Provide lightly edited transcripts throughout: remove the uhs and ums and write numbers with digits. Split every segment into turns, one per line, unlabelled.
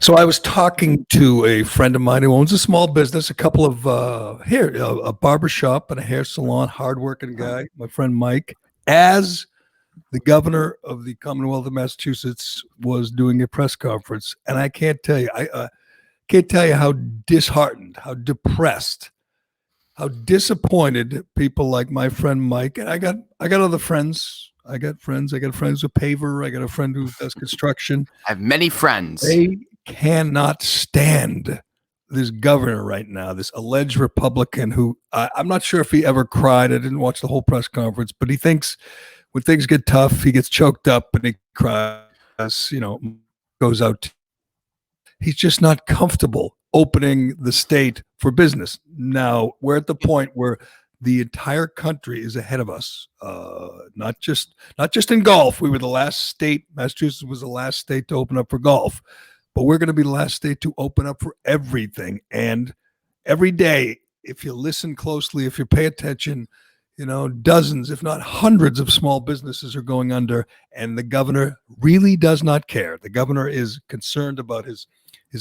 So I was talking to a friend of mine who owns a small business, a couple of a barber shop and a hair salon, hardworking guy, my friend Mike, as the governor of the Commonwealth of Massachusetts was doing a press conference. And I can't tell you, I can't tell you how disheartened, how depressed, how disappointed people like my friend Mike, and I got other friends. I got friends with paver. I got a friend who does construction.
I have many friends.
They cannot stand this governor right now, this alleged Republican who I'm not sure if he ever cried. I didn't watch the whole press conference, but he thinks when things get tough, he gets choked up and he cries, goes out. He's just not comfortable opening the state for business. Now, we're at the point where the entire country is ahead of us. Not just in golf. We were the last state. Massachusetts was the last state to open up for golf. But we're going to be the last state to open up for everything. And every day, if you listen closely, if you pay attention, dozens, if not hundreds of small businesses are going under. And the governor really does not care. The governor is concerned about his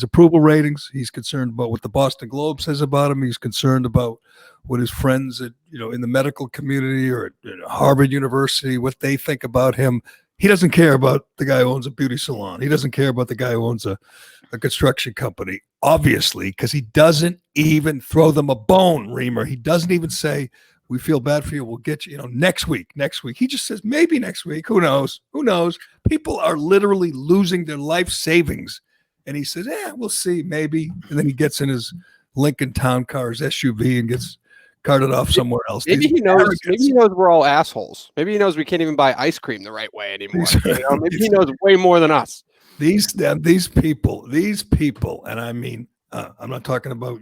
approval ratings. He's concerned about what the Boston Globe says about him. He's concerned about what his friends at, in the medical community or at Harvard University, what they think about him. He doesn't care about the guy who owns a beauty salon. He doesn't care about the guy who owns a construction company, obviously, because he doesn't even throw them a bone, Reimer. He doesn't even say, we feel bad for you. We'll get you, next week. He just says, maybe next week. Who knows? People are literally losing their life savings. And he says, we'll see, maybe. And then he gets in his Lincoln Town Car, his SUV, and gets carted off somewhere else.
Maybe he knows we're all assholes. Maybe he knows we can't even buy ice cream the right way anymore. Maybe he knows way more than us.
These people, and I mean, I'm not talking about,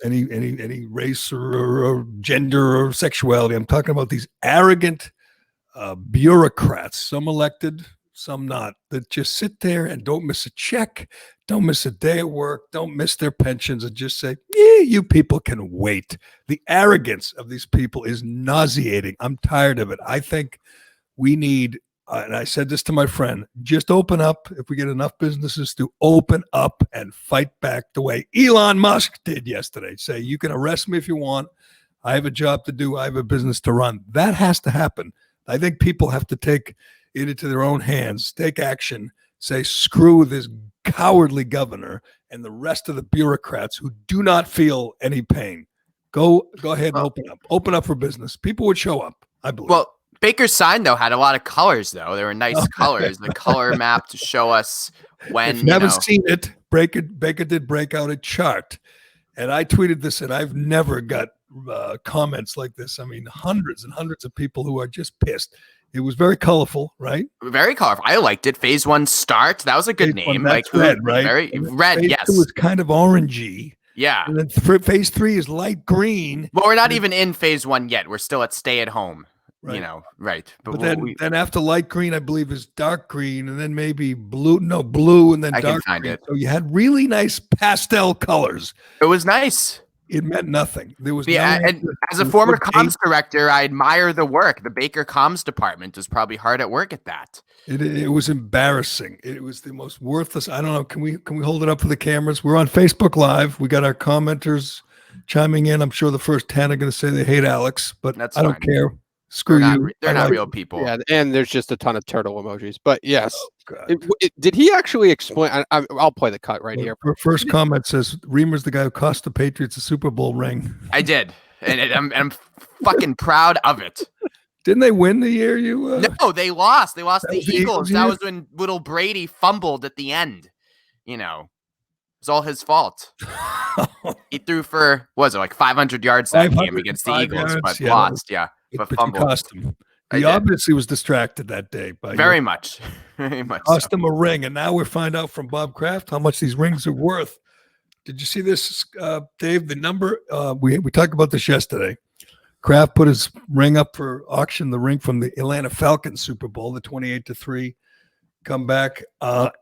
any race or gender or sexuality. I'm talking about these arrogant bureaucrats, some elected, some not, that just sit there and don't miss a check, don't miss a day of work, don't miss their pensions, and just say, you people can wait. The arrogance of these people is nauseating. I'm tired of it. I think we need, and I said this to my friend, just open up. If we get enough businesses to open up and fight back the way Elon Musk did yesterday, say, you can arrest me if you want. I have a job to do. I have a business to run. That has to happen. I think people have to take it into their own hands, take action, say, screw this cowardly governor and the rest of the bureaucrats who do not feel any pain. Go ahead and open up for business. People would show up, I believe.
Well, Baker's sign, though, had a lot of colors, though. There were nice colors. The color map to show us when,
if you haven't seen it, Baker did break out a chart. And I tweeted this, and I've never got comments like this. I mean, hundreds and hundreds of people who are just pissed. It was very colorful, right?
Very colorful. I liked it. Phase 1 start. That was a good name.
That's red, right?
Very red,
phase
yes.
2 was kind of orangey.
Yeah.
And then phase 3 is light green.
But we're not even in phase 1 yet. We're still at stay at home.
Right.
Right.
But then after light green, I believe is dark green, and then maybe blue, and then dark green. So you had really nice pastel colors.
It was nice.
It meant nothing. There was
and as a former comms director, I admire the work. The Baker comms department is probably hard at work at that.
It was embarrassing. It was the most worthless. I don't know. Can we hold it up for the cameras? We're on Facebook Live. We got our commenters chiming in. I'm sure the first 10 are going to say they hate Alex, but I don't care. Screw you.
They're not real people.
Yeah, and there's just a ton of turtle emojis. But yes, did he actually explain? I'll play the cut right here.
Her first comment says, Reimer's the guy who cost the Patriots a Super Bowl ring.
I did, and I'm fucking proud of it.
Didn't they win the year you?
No, they lost. They lost the Eagles. That was when little Brady fumbled at the end. It was all his fault. He threw for, what was it, like 500 yards that game against the Eagles, but lost. Yeah. But
cost him. He obviously was distracted that day.
Very much.
Cost him a ring, and now we find out from Bob Kraft how much these rings are worth. Did you see this, Dave? The number we talked about this yesterday. Kraft put his ring up for auction. The ring from the Atlanta Falcons Super Bowl, the 28-3 comeback. I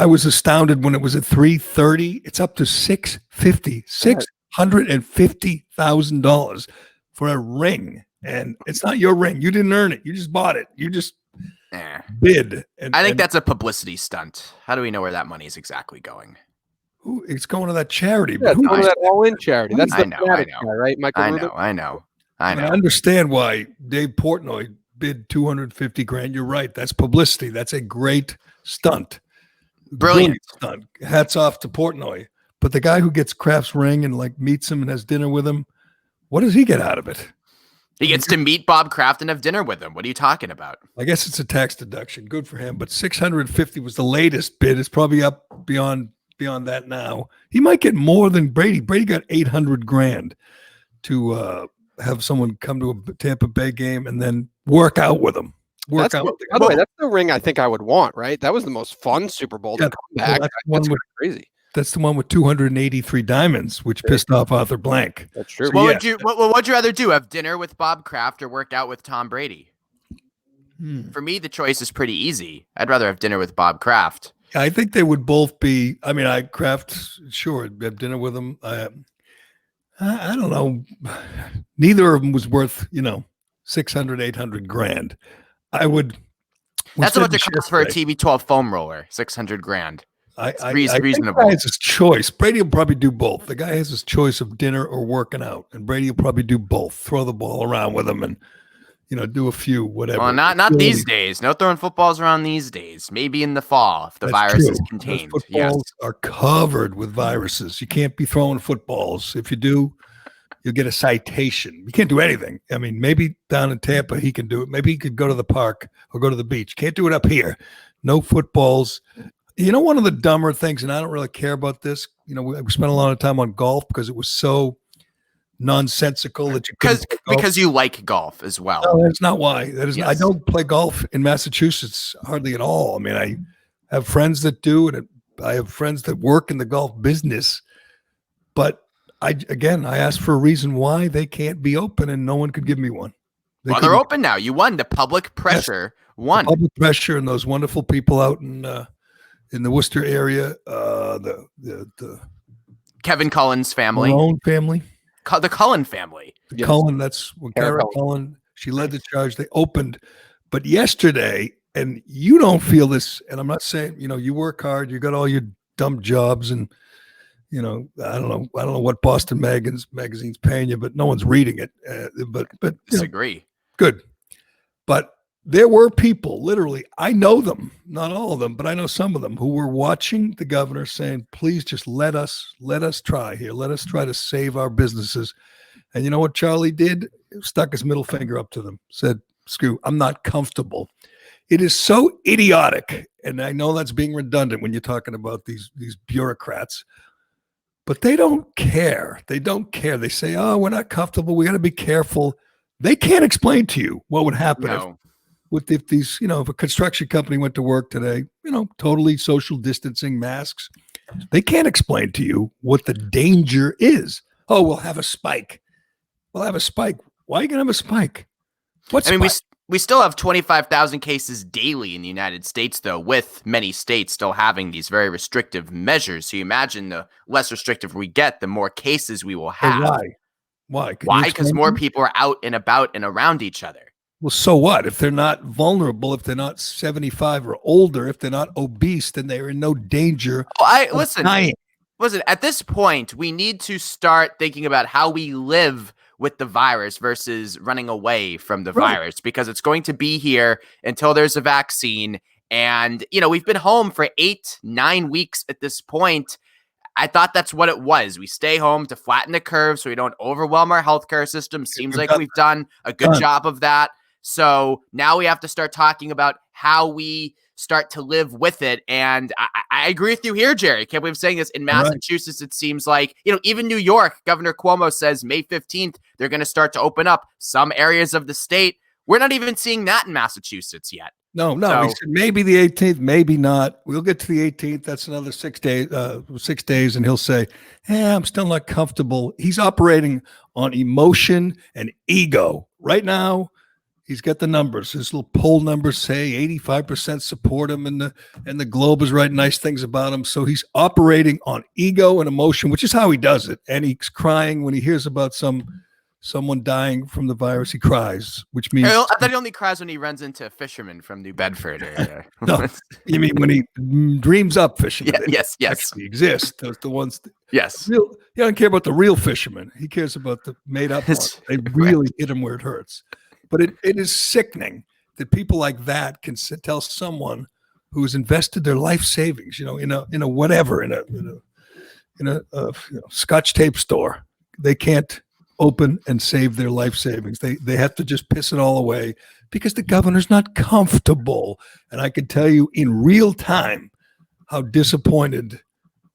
was astounded when it was at $330. It's up to $650,000 for a ring. And it's not your ring. You didn't earn it. You just bought it. bid.
I think that's a publicity stunt. How do we know where that money is exactly going?
It's going to that charity.
Yeah, it's going to that all-in charity. That's the
I know.
guy, right? Michael Rubin?
I know.
I understand why Dave Portnoy bid $250,000. You're right. That's publicity. That's a great stunt.
Brilliant
stunt. Hats off to Portnoy. But the guy who gets Kraft's ring and like meets him and has dinner with him, what does he get out of it?
He gets to meet Bob Kraft and have dinner with him. What are you talking about?
I guess it's a tax deduction. Good for him. But 650 was the latest bid. It's probably up beyond that now. He might get more than Brady. Brady got $800,000 to have someone come to a Tampa Bay game and then work out with him.
By the way, that's the ring I think I would want, right? That was the most fun Super Bowl to come back. That's crazy.
That's the one with 283 diamonds, which pissed off Arthur Blank.
That's true.
So what would you rather do? Have dinner with Bob Kraft or work out with Tom Brady? For me, the choice is pretty easy. I'd rather have dinner with Bob Kraft.
I think they would both be. I mean, Kraft, sure, have dinner with him. I don't know. Neither of them was worth, $600,000, $800,000. I would.
That's what it costs for a TB12 foam roller. $600,000. Reasonable.
The guy has his choice. Brady will probably do both. The guy has his choice of dinner or working out, and Brady will probably do both. Throw the ball around with him and do a few whatever.
Well, not these days. No throwing footballs around these days. Maybe in the fall if the virus is contained.
Those footballs are covered with viruses. You can't be throwing footballs. If you do, you'll get a citation. You can't do anything. I mean, maybe down in Tampa he can do it. Maybe he could go to the park or go to the beach. Can't do it up here. No footballs. One of the dumber things, and I don't really care about this, we spent a lot of time on golf because it was so nonsensical that
because you like golf as well.
No, that's not why. That is. Yes. I don't play golf in Massachusetts hardly at all. I mean, I have friends that do, and I have friends that work in the golf business. But I asked for a reason why they can't be open, and no one could give me one.
They're open now. You won. The public pressure won.
The public pressure and those wonderful people out in the Worcester area, the
Kevin Cullen's family,
own family.
The Cullen family.
Yes. Cullen, that's when Kara Cullen, she led the charge. They opened. But yesterday, and you don't feel this, and I'm not saying, you work hard, you got all your dumb jobs, and, I don't know what Boston magazine's paying you, but no one's reading it. But
disagree.
Good. But there were people, literally, I know them, not all of them, but I know some of them who were watching the governor saying, please just let us try here. Let us try to save our businesses. And you know what Charlie did? Stuck his middle finger up to them, said, screw, I'm not comfortable. It is so idiotic. And I know that's being redundant when you're talking about these bureaucrats, but they don't care. They don't care. They say, oh, we're not comfortable. We got to be careful. They can't explain to you what would happen if these, if a construction company went to work today, totally social distancing, masks, they can't explain to you what the danger is. Oh, we'll have a spike. Why are you going to have a spike?
We still have 25,000 cases daily in the United States, though, with many states still having these very restrictive measures. So you imagine the less restrictive we get, the more cases we will have.
Why?
Why? Because more people are out and about and around each other.
Well, so what? If they're not vulnerable, if they're not 75 or older, if they're not obese, then they're in no danger.
Listen, at this point, we need to start thinking about how we live with the virus versus running away from the virus, because it's going to be here until there's a vaccine. And, we've been home for 8-9 weeks at this point. I thought that's what it was. We stay home to flatten the curve so we don't overwhelm our healthai system. Seems like we've done a good job of that. So now we have to start talking about how we start to live with it. And I agree with you here, Gerry. Can't believe I'm saying this. In Massachusetts, it seems like, even New York, Governor Cuomo says May 15th, they're going to start to open up some areas of the state. We're not even seeing that in Massachusetts yet.
No. So, he said maybe the 18th, maybe not. We'll get to the 18th. That's another 6 days. And he'll say, I'm still not comfortable. He's operating on emotion and ego right now. He's got the numbers. His little poll numbers say 85% support him, and the Globe is writing nice things about him. So he's operating on ego and emotion, which is how he does it. And he's crying when he hears about some someone dying from the virus, he cries, which means
I thought he only cries when he runs into a fisherman from New Bedford.
no, you mean when he dreams up fishermen?
Yeah, yes.
Actually exist. Those the ones.
Yes.
He don't care about the real fishermen. He cares about the made up ones. They really hit him where it hurts. But it is sickening that people like that can tell someone who has invested their life savings, in a whatever, in a Scotch tape store, they can't open and save their life savings. They have to just piss it all away because the governor's not comfortable. And I can tell you in real time how disappointed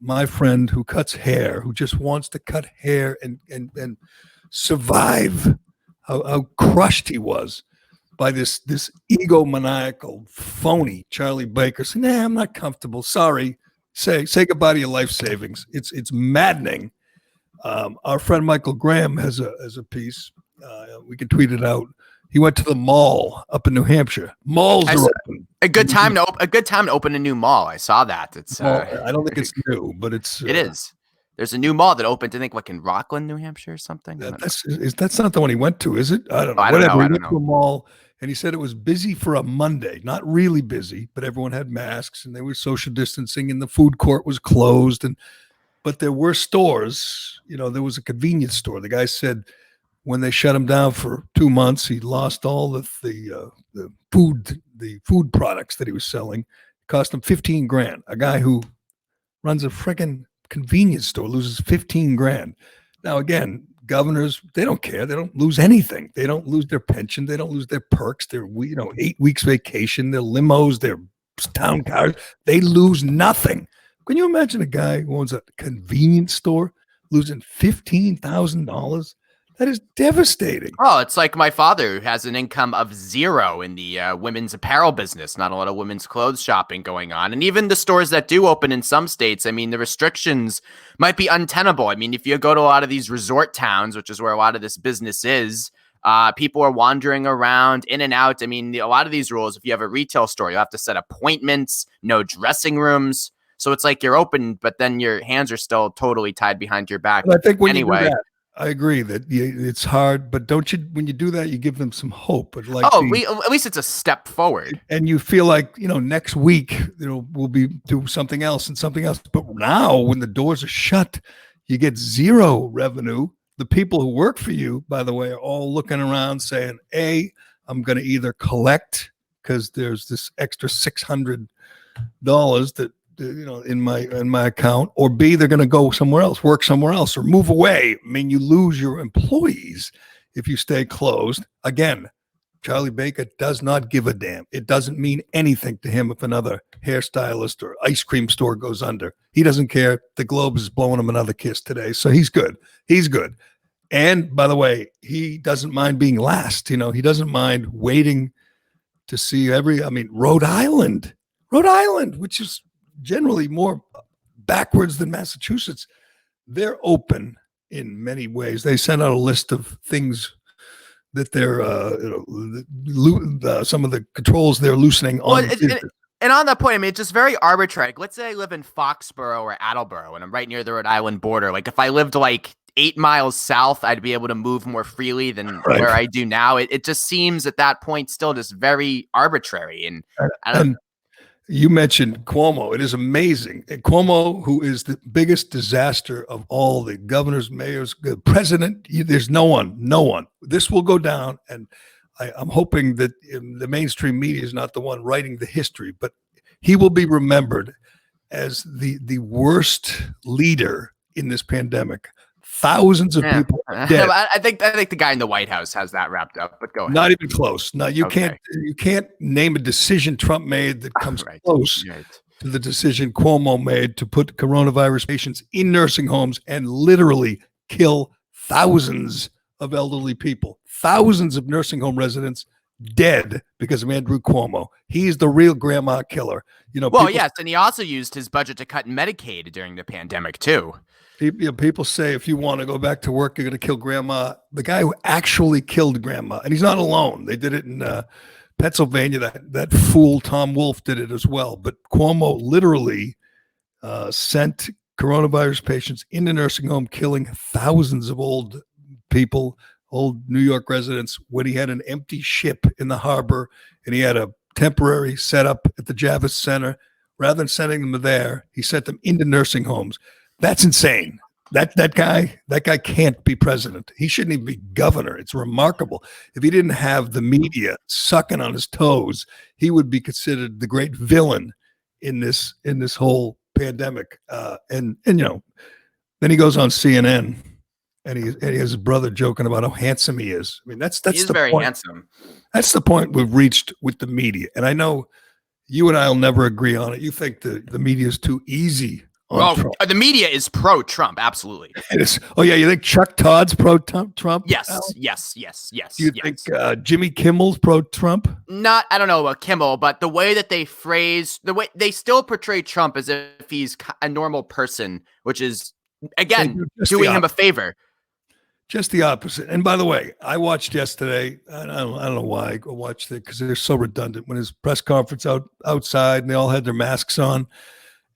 my friend who cuts hair, who just wants to cut hair and survive, how crushed he was by this egomaniacal phony Charlie Baker saying, "Nah, I'm not comfortable. Sorry. Say goodbye to your life savings." It's maddening. Our friend Michael Graham has a piece. We can tweet it out. He went to the mall up in New Hampshire. Malls are open.
A good time to open a new mall. I saw that. It's
I don't think it's new, but it
is. There's a new mall that opened, I think, like in Rockland, New Hampshire or something.
That's not the one he went to, is it? I don't know. Whatever. He went to a mall, and he said it was busy for a Monday. Not really busy, but everyone had masks, and they were social distancing, and the food court was closed. But there were stores. There was a convenience store. The guy said when they shut him down for 2 months, he lost all the food products that he was selling. It cost him $15,000. A guy who runs a freaking convenience store loses $15,000. Now, again, governors, they don't care. They don't lose anything. They don't lose their pension. They don't lose their perks. Their 8 weeks vacation, their limos, their town cars. They lose nothing. Can you imagine a guy who owns a convenience store losing $15,000? That is devastating.
Oh, it's like my father, who has an income of zero in the women's apparel business. Not a lot of women's clothes shopping going on. And even the stores that do open in some states, I mean, the restrictions might be untenable. I mean, if you go to a lot of these resort towns, which is where a lot of this business is, people are wandering around in and out. I mean, a lot of these rules, if you have a retail store, you have to set appointments, no dressing rooms. So it's like you're open, but then your hands are still totally tied behind your back.
But I think when you do that, I agree that it's hard, but don't you? When you do that, you give them some hope. But
at least it's a step forward.
And you feel like next week we'll be do something else and something else. But now, when the doors are shut, you get zero revenue. The people who work for you, by the way, are all looking around saying, "A, I'm going to either collect because there's this extra $600 that." In my account, or B, they're going to go somewhere else, work somewhere else, or move away. I mean, you lose your employees if you stay closed. Again, Charlie Baker does not give a damn. It doesn't mean anything to him if another hairstylist or ice cream store goes under. He doesn't care. The Globe is blowing him another kiss today, so he's good. He's good. And by the way, he doesn't mind being last. He doesn't mind waiting to see Rhode Island, which is generally more backwards than Massachusetts. They're open in many ways. They sent out a list of things that they're some of the controls they're loosening on.
And on that point, I mean, it's just very arbitrary. Like, let's say I live in Foxborough or Attleboro, and I'm right near the Rhode Island border. Like, if I lived like 8 miles south, I'd be able to move more freely than where I do now. It just seems at that point still just very arbitrary. And I don't.
You mentioned Cuomo. It is amazing. And Cuomo, who is the biggest disaster of all the governors, mayors, the president, there's no one. This will go down. And I'm hoping that the mainstream media is not the one writing the history, but he will be remembered as the worst leader in this pandemic. Thousands of people dead.
I think the guy in the White House has that wrapped up, but go ahead.
Not even close. No, you can't name a decision Trump made that comes close to the decision Cuomo made to put coronavirus patients in nursing homes and literally kill thousands of elderly people. Thousands of nursing home residents dead because of Andrew Cuomo. He's the real grandma killer.
Yes, and he also used his budget to cut Medicaid during the pandemic too.
People say if you want to go back to work, you're going to kill grandma. The guy who actually killed grandma, and he's not alone. They did it in Pennsylvania. That fool Tom Wolfe did it as well. But Cuomo literally sent coronavirus patients into nursing home, killing thousands of old people, old New York residents when he had an empty ship in the harbor and he had a temporary setup at the Javits Center. Rather than sending them there, he sent them into nursing homes. That's insane. That guy can't be president. He shouldn't even be governor. It's remarkable. If he didn't have the media sucking on his toes, he would be considered the great villain in this whole pandemic. And then he goes on CNN and he has his brother joking about how handsome he is. I mean, that's
He's
the
very
point.
handsome.
That's the point we've reached with the media. And I know you and I will never agree on it. You think the media is too easy on Trump.
The media is pro-Trump, absolutely.
It is. Oh yeah, you think Chuck Todd's pro-Trump?
Yes.
Do you think Jimmy Kimmel's pro-Trump?
I don't know about Kimmel, but the way that they they still portray Trump as if he's a normal person, which is, again, doing him a favor.
Just the opposite. And by the way, I watched yesterday. I don't know why I watched it, because they're so redundant. When his press conference outside, and they all had their masks on,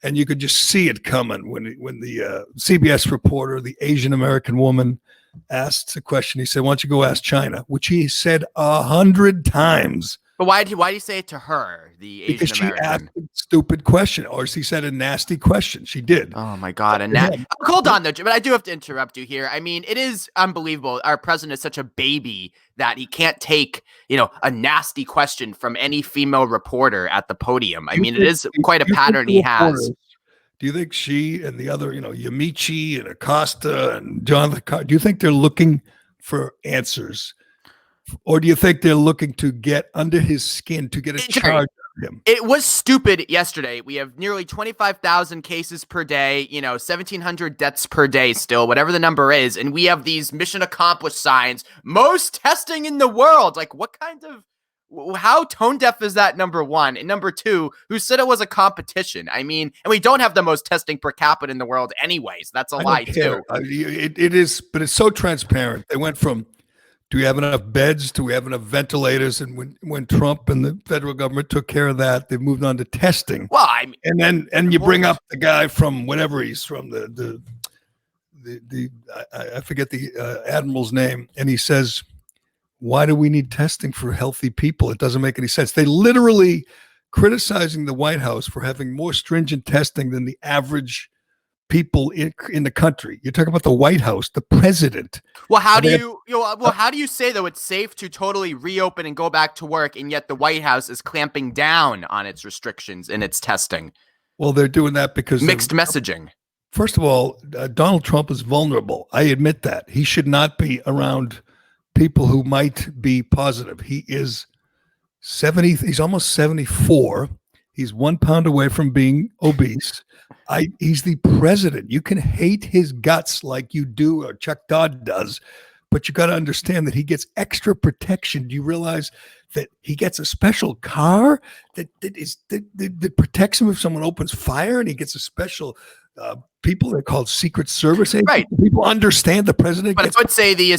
and you could just see it coming when the CBS reporter, the Asian American woman, asked a question. He said, "Why don't you go ask China?" Which he said 100 times.
But why did he say it to her, the Asian
Because she
American?
asked a stupid question, or she said a nasty question. She did.
Oh my God! Hold on though, but I do have to interrupt you here. I mean, it is unbelievable. Our president is such a baby that he can't take, a nasty question from any female reporter at the podium. I mean, it is quite a pattern he has.
Do you think she and the other, Yamiche and Acosta and Jonathan, do you think they're looking for answers? Or do you think they're looking to get under his skin to get a charge of him?
It was stupid yesterday. We have nearly 25,000 cases per day, 1,700 deaths per day still, whatever the number is. And we have these mission accomplished signs. Most testing in the world. Like, what kind of... How tone deaf is that, number one? And number two, who said it was a competition? I mean, and we don't have the most testing per capita in the world anyways. That's a lie, too.
It is, but it's so transparent. They went from, do we have enough beds? Do we have enough ventilators? And when Trump and the federal government took care of that, they moved on to testing.
Well,
and you bring up the guy from whatever he's from, I forget the admiral's name, and he says, why do we need testing for healthy people? It doesn't make any sense. They literally criticizing the White House for having more stringent testing than the average people in the country. You're talking about the White House, the president.
Well, how do you say though it's safe to totally reopen and go back to work, and yet the White House is clamping down on its restrictions and its testing?
Well, they're doing that because
mixed messaging.
First of all, Donald Trump is vulnerable. I admit that. He should not be around people who might be positive. He is 70. He's almost 74. He's 1 pound away from being obese. He's the president. You can hate his guts like you do, or Chuck Todd does, but you got to understand that he gets extra protection. Do you realize that he gets a special car that protects him if someone opens fire, and he gets a special people that are called Secret Service agents?
Right.
People understand the president.
But I would say the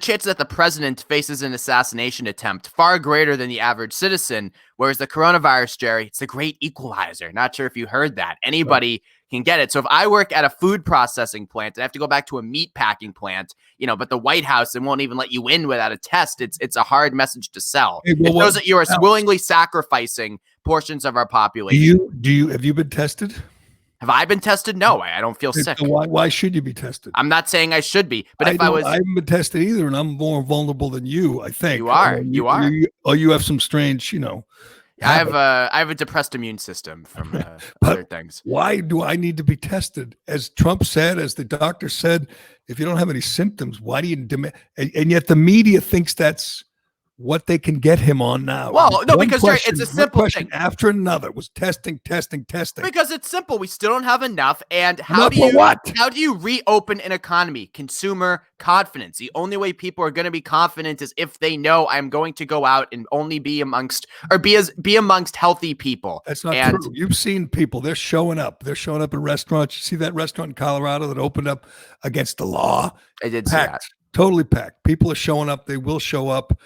chances that the president faces an assassination attempt far greater than the average citizen. Whereas the coronavirus, Gerry, it's a great equalizer. Not sure if you heard that. Anybody can get it. So if I work at a food processing plant and I have to go back to a meat packing plant, but the White House, they won't even let you in without a test. It's a hard message to sell. It shows that you are willingly sacrificing portions of our population.
Have you been tested?
Have I been tested? No, I don't feel sick.
So why should you be tested?
I'm not saying I should be, but I
haven't been tested either, and I'm more vulnerable than you, I think.
You are. You are.
You have some strange,
I have a depressed immune system from other things.
Why do I need to be tested? As Trump said, as the doctor said, if you don't have any symptoms, why do you demand? And yet the media thinks that's what they can get him on now.
Well, no, because it's a simple thing.
After another was testing.
Because it's simple. We still don't have enough. And how do you reopen an economy? Consumer confidence. The only way people are going to be confident is if they know I'm going to go out and only be amongst healthy people.
That's not true. You've seen people. They're showing up. They're showing up in restaurants. You see that restaurant in Colorado that opened up against the law?
I did see that.
Totally packed. People are showing up. They will show up.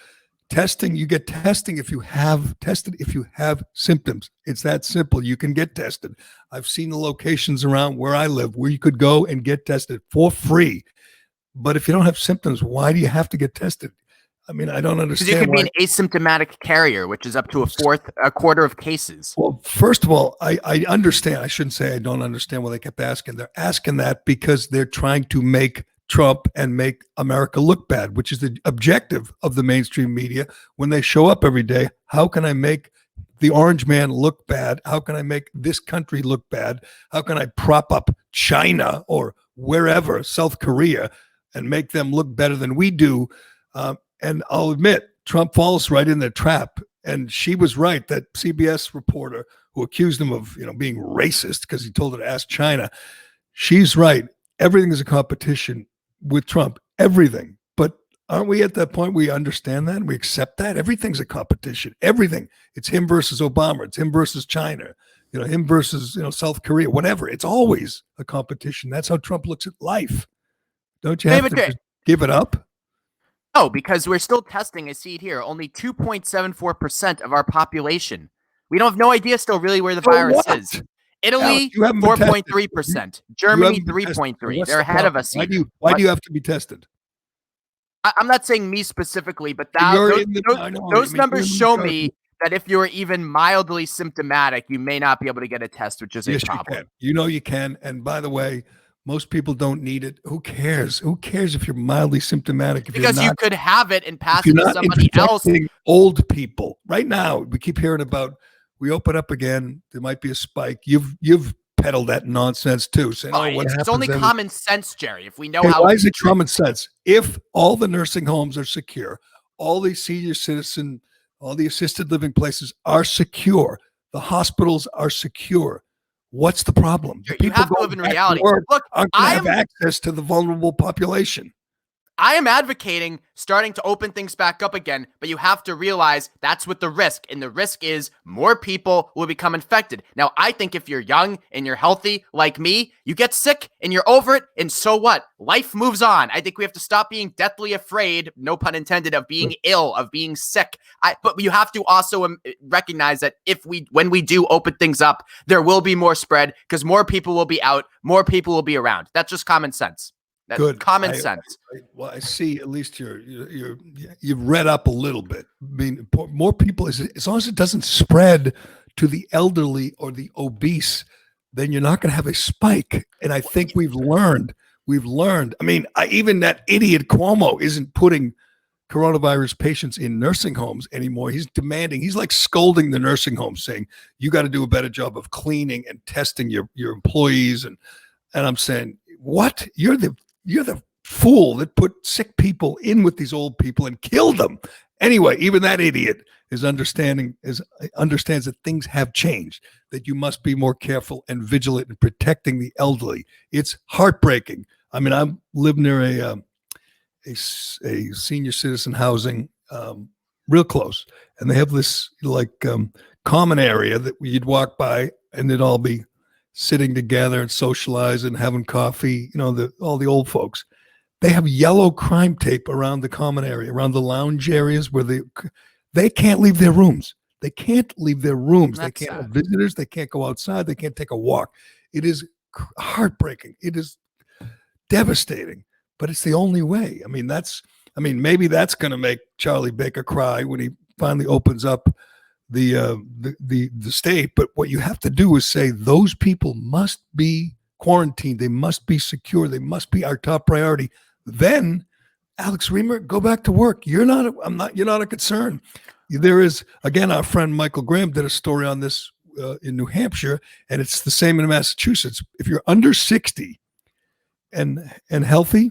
Testing, you get testing if you have symptoms. It's that simple. You can get tested. I've seen the locations around where I live where you could go and get tested for free. But if you don't have symptoms, why do you have to get tested? I mean, I don't understand.
Because you could be an asymptomatic carrier, which is up to a quarter of cases.
Well, first of all, I understand. I shouldn't say I don't understand why they kept asking. They're asking that because they're trying to make Trump and make America look bad, which is the objective of the mainstream media. When they show up every day, how can I make the orange man look bad? How can I make this country look bad? How can I prop up China or wherever, South Korea, and make them look better than we do? And I'll admit, Trump falls right in the trap. And she was right, that CBS reporter who accused him of, being racist because he told her to ask China. She's right. Everything is a competition with Trump. Everything. But aren't we at that point we understand that and we accept that? Everything's a competition. Everything. It's him versus Obama. It's him versus China. Him versus, South Korea, whatever. It's always a competition. That's how Trump looks at life. Don't you have to just give it up?
No, because we're still testing. I see it here. Only 2.74% of our population. We don't have no idea still really where the virus is. Italy, 4.3%. Germany, 3.3%. They're ahead of us.
Why do you have to be tested?
I'm not saying me specifically, but those numbers show me that if you're even mildly symptomatic, you may not be able to get a test, which is a problem.
You can. And by the way, most people don't need it. Who cares? Who cares if you're mildly symptomatic?
Because you could have it and pass it to somebody else.
Old people. Right now, we keep hearing about, we open up again, there might be a spike. You've peddled that nonsense too. Saying,
it's only common sense, Jerry. If we know
why is it common sense? If all the nursing homes are secure, all the senior citizen, all the assisted living places are secure, the hospitals are secure, what's the problem?
You have to live in reality.
Look, I have access to the vulnerable population.
I am advocating starting to open things back up again, but you have to realize that's with the risk. And the risk is more people will become infected. Now, I think if you're young and you're healthy like me, you get sick and you're over it. And so what? Life moves on. I think we have to stop being deathly afraid, no pun intended, of being ill, of being sick. But you have to also recognize that when we do open things up, there will be more spread because more people will be out, more people will be around. That's just common sense. That's
good.
Common sense.
I see. At least you've read up a little bit. I mean, more people, as long as it doesn't spread to the elderly or the obese, then you're not going to have a spike. And I think we've learned. I mean, even that idiot Cuomo isn't putting coronavirus patients in nursing homes anymore. He's like scolding the nursing homes, saying you got to do a better job of cleaning and testing your employees. And I'm saying, what? You're the fool that put sick people in with these old people and killed them. Anyway, even that idiot understands that things have changed, that you must be more careful and vigilant in protecting the elderly. It's heartbreaking. I mean, I live near a senior citizen housing real close, and they have this common area that you'd walk by and they'd all be sitting together and socializing, having coffee, all the old folks. They have yellow crime tape around the common area, around the lounge areas where they can't leave their rooms. They can't leave their rooms. They can't have visitors. They can't go outside. They can't take a walk. It is heartbreaking. It is devastating, but it's the only way. Maybe that's going to make Charlie Baker cry when he finally opens up the state. But what you have to do is say those people must be quarantined. They must be secure. They must be our top priority. Then, Alex Reimer, go back to work. You're not a concern. There is, again, our friend Michael Graham did a story on this in New Hampshire, and it's the same in Massachusetts. If you're under 60 and healthy,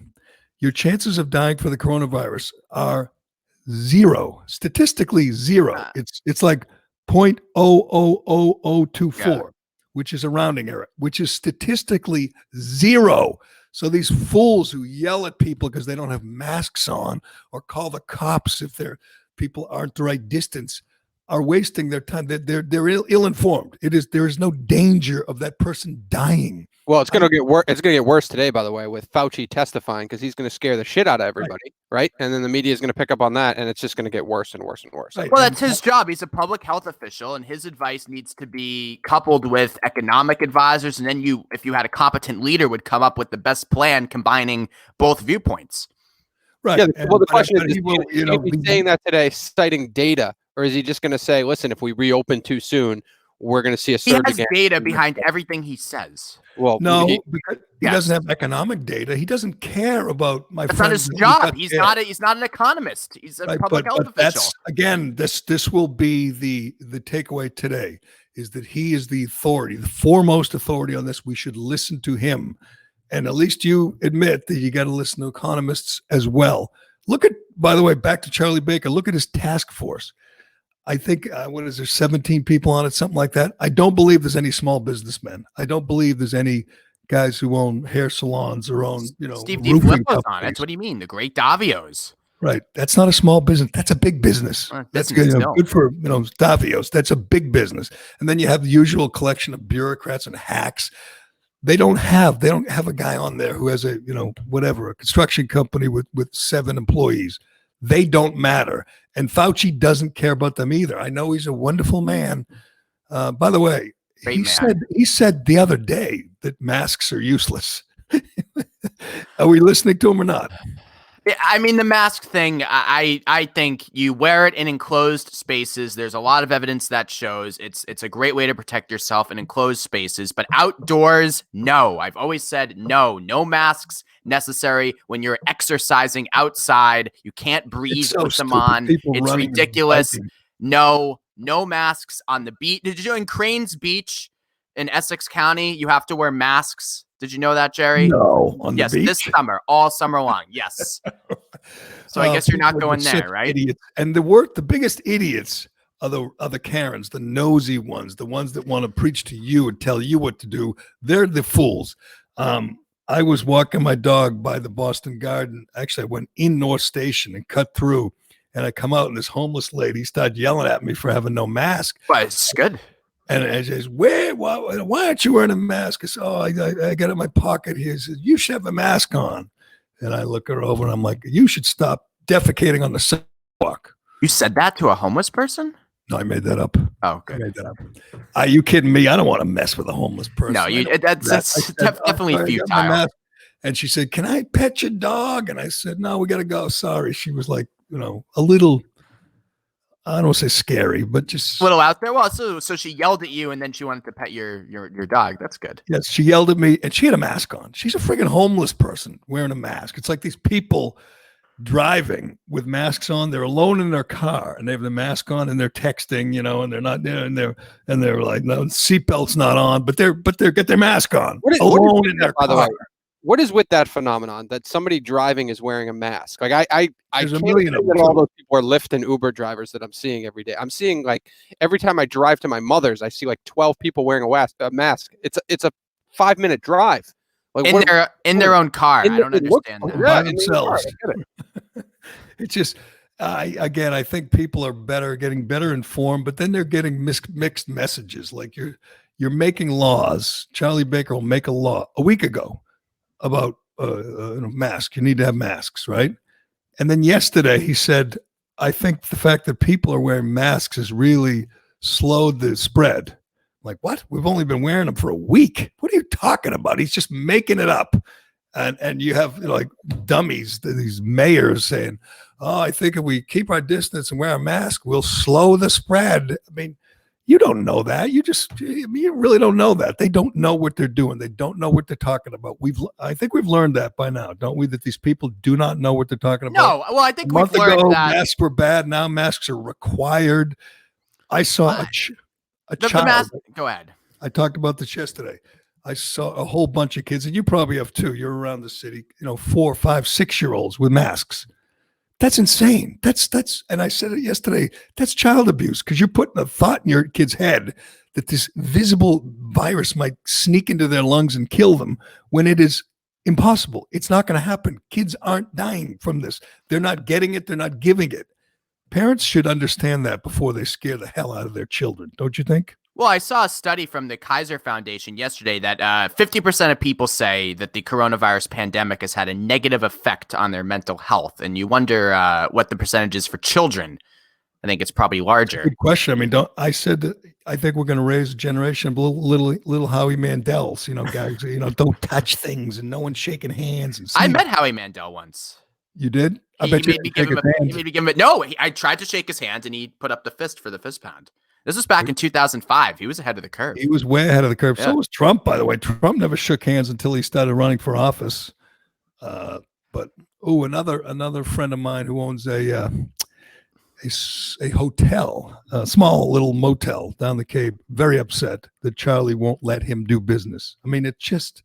your chances of dying for the coronavirus are zero, statistically zero. It's like 0.00024, which is a rounding error, which is statistically zero. So these fools who yell at people because they don't have masks on or call the cops if their people aren't the right distance, are wasting their time. They're ill-informed. There is no danger of that person dying.
Well, it's going to get worse. It's going to get worse today, by the way, with Fauci testifying, because he's going to scare the shit out of everybody, right? And then the media is going to pick up on that, and it's just going to get worse and worse and worse.
Right.
Well, that's his job. He's a public health official, and his advice needs to be coupled with economic advisors. And then if you had a competent leader, would come up with the best plan combining both viewpoints.
Right.
Yeah. Well, the question is, is he saying that today, citing data, or is he just going to say, listen, if we reopen too soon, we're going to see a surge again?
He has data behind everything he says.
Well, no, because he doesn't have economic data. He doesn't care about my
That's
friends.
not his job. He's not an economist. He's a public health official.
Again, this will be the takeaway today, is that he is the authority, the foremost authority on this. We should listen to him. And at least you admit that you got to listen to economists as well. Look at, by the way, back to Charlie Baker, look at his task force. I think, what is there, 17 people on it, something like that. I don't believe there's any small businessmen. I don't believe there's any guys who own hair salons or own,
Steve DeFlippo's on it. What do you mean? The great Davios.
Right. That's not a small business. That's a big business. That's good. Good for, Davios. That's a big business. And then you have the usual collection of bureaucrats and hacks. They don't have a guy on there who has a construction company with 7 employees. They don't matter. And Fauci doesn't care about them either. I know he's a wonderful man. By the way, he said the other day that masks are useless. Are we listening to him or not?
I mean, the mask thing, I think you wear it in enclosed spaces. There's a lot of evidence that shows it's a great way to protect yourself in enclosed spaces. But outdoors, no. I've always said no masks necessary when you're exercising outside. You can't breathe with them on. It's ridiculous. No masks on the beach. Did you know in Cranes Beach in Essex County, you have to wear masks? Did you know that, Gerry?
No, on the beach?
Yes, this summer, all summer long. Yes. So I guess you're not going there, right?
Idiots. And the biggest idiots are the Karens, the nosy ones, the ones that want to preach to you and tell you what to do. They're the fools. I was walking my dog by the Boston Garden. Actually, I went in North Station and cut through, and I come out, and this homeless lady started yelling at me for having no mask.
But it's good.
And I says, why aren't you wearing a mask? I said, I got it in my pocket here. He says, you should have a mask on. And I look her over, and I'm like, you should stop defecating on the sidewalk.
You said that to a homeless person?
No, I made that up.
Oh, good.
I made that up. Are you kidding me? I don't want to mess with a homeless person.
No, that's definitely futile.
And she said, can I pet your dog? And I said, no, we got to go. Sorry. She was like, a little, I don't want to say scary, but just
a little out there. Well, so she yelled at you, and then she wanted to pet your dog. That's good.
Yes, she yelled at me, and she had a mask on. She's a friggin' homeless person wearing a mask. It's like these people driving with masks on. They're alone in their car, and they have the mask on, and they're texting, and they're not there, and they're like, no, seatbelt's not on, but they're get their mask on. Alone in their car. By the way,
what is with that phenomenon that somebody driving is wearing a mask? Like I can't believe that all those people are Lyft and Uber drivers that I'm seeing every day. I'm seeing, like, every time I drive to my mother's, I see like 12 people wearing a mask. It's a 5-minute drive. Like,
in their own car. I don't understand that.
By themselves. It's just, I think people are getting better informed, but then they're getting mixed messages. Like you're making laws. Charlie Baker will make a law a week ago about masks. You need to have masks, right? And then yesterday he said, I think the fact that people are wearing masks has really slowed the spread. Like, what? We've only been wearing them for a week. What are you talking about? He's just making it up. And you have like dummies, these mayors saying, oh, I think if we keep our distance and wear a mask, we'll slow the spread. I mean, you don't know that. You really don't know that. They don't know what they're doing. They don't know what they're talking about. I think we've learned that by now, don't we? That these people do not know what they're talking about.
No, well, I think we've learned that
masks were bad. Now masks are required. I saw a child.
Go ahead.
I talked about this yesterday. I saw a whole bunch of kids, and you probably have too. You're around the city, 4, 5, 6-year-olds with masks. That's insane. That's, and I said it yesterday, that's child abuse, because you're putting a thought in your kid's head that this visible virus might sneak into their lungs and kill them when it is impossible. It's not going to happen. Kids aren't dying from this. They're not getting it. They're not giving it. Parents should understand that before they scare the hell out of their children, don't you think?
Well, I saw a study from the Kaiser Foundation yesterday that 50% of people say that the coronavirus pandemic has had a negative effect on their mental health. And you wonder what the percentage is for children. I think it's probably larger.
Good question. I mean, I think we're going to raise a generation of little Howie Mandels, guys, don't touch things and no one's shaking hands. And
I met Howie Mandel once.
You did?
He made me give him no, I tried to shake his hand and he put up the fist for the fist pound. This was back in 2005. He was ahead of the curve.
He was way ahead of the curve.
Yeah.
So was Trump, by the way. Trump never shook hands until he started running for office. But another friend of mine who owns a hotel, a small little motel down the Cape, very upset that Charlie won't let him do business. I mean, it's just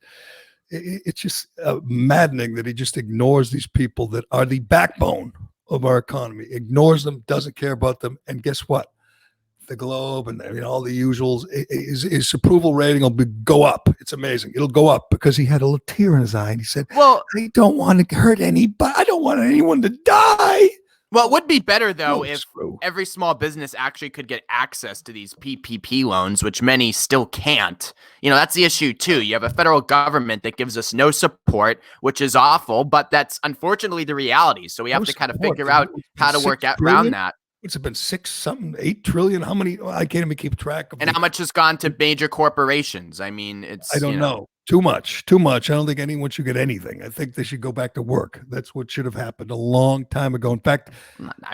maddening that he just ignores these people that are the backbone of our economy, ignores them, doesn't care about them. And guess what? The Globe and all the usuals, his approval rating will go up. It's amazing. It'll go up because he had a little tear in his eye and he said, well, I don't want to hurt anybody. I don't want anyone to die.
Well, it would be better, though, if every small business actually could get access to these PPP loans, which many still can't. That's the issue, too. You have a federal government that gives us no support, which is awful, but that's unfortunately the reality. So we have to kind of figure out how to work around that.
What's it been, 8 trillion? How many? I can't even keep track of.
And how much has gone to major corporations? I mean,
I don't know. Too much. I don't think anyone should get anything. I think they should go back to work. That's what should have happened a long time ago. In fact,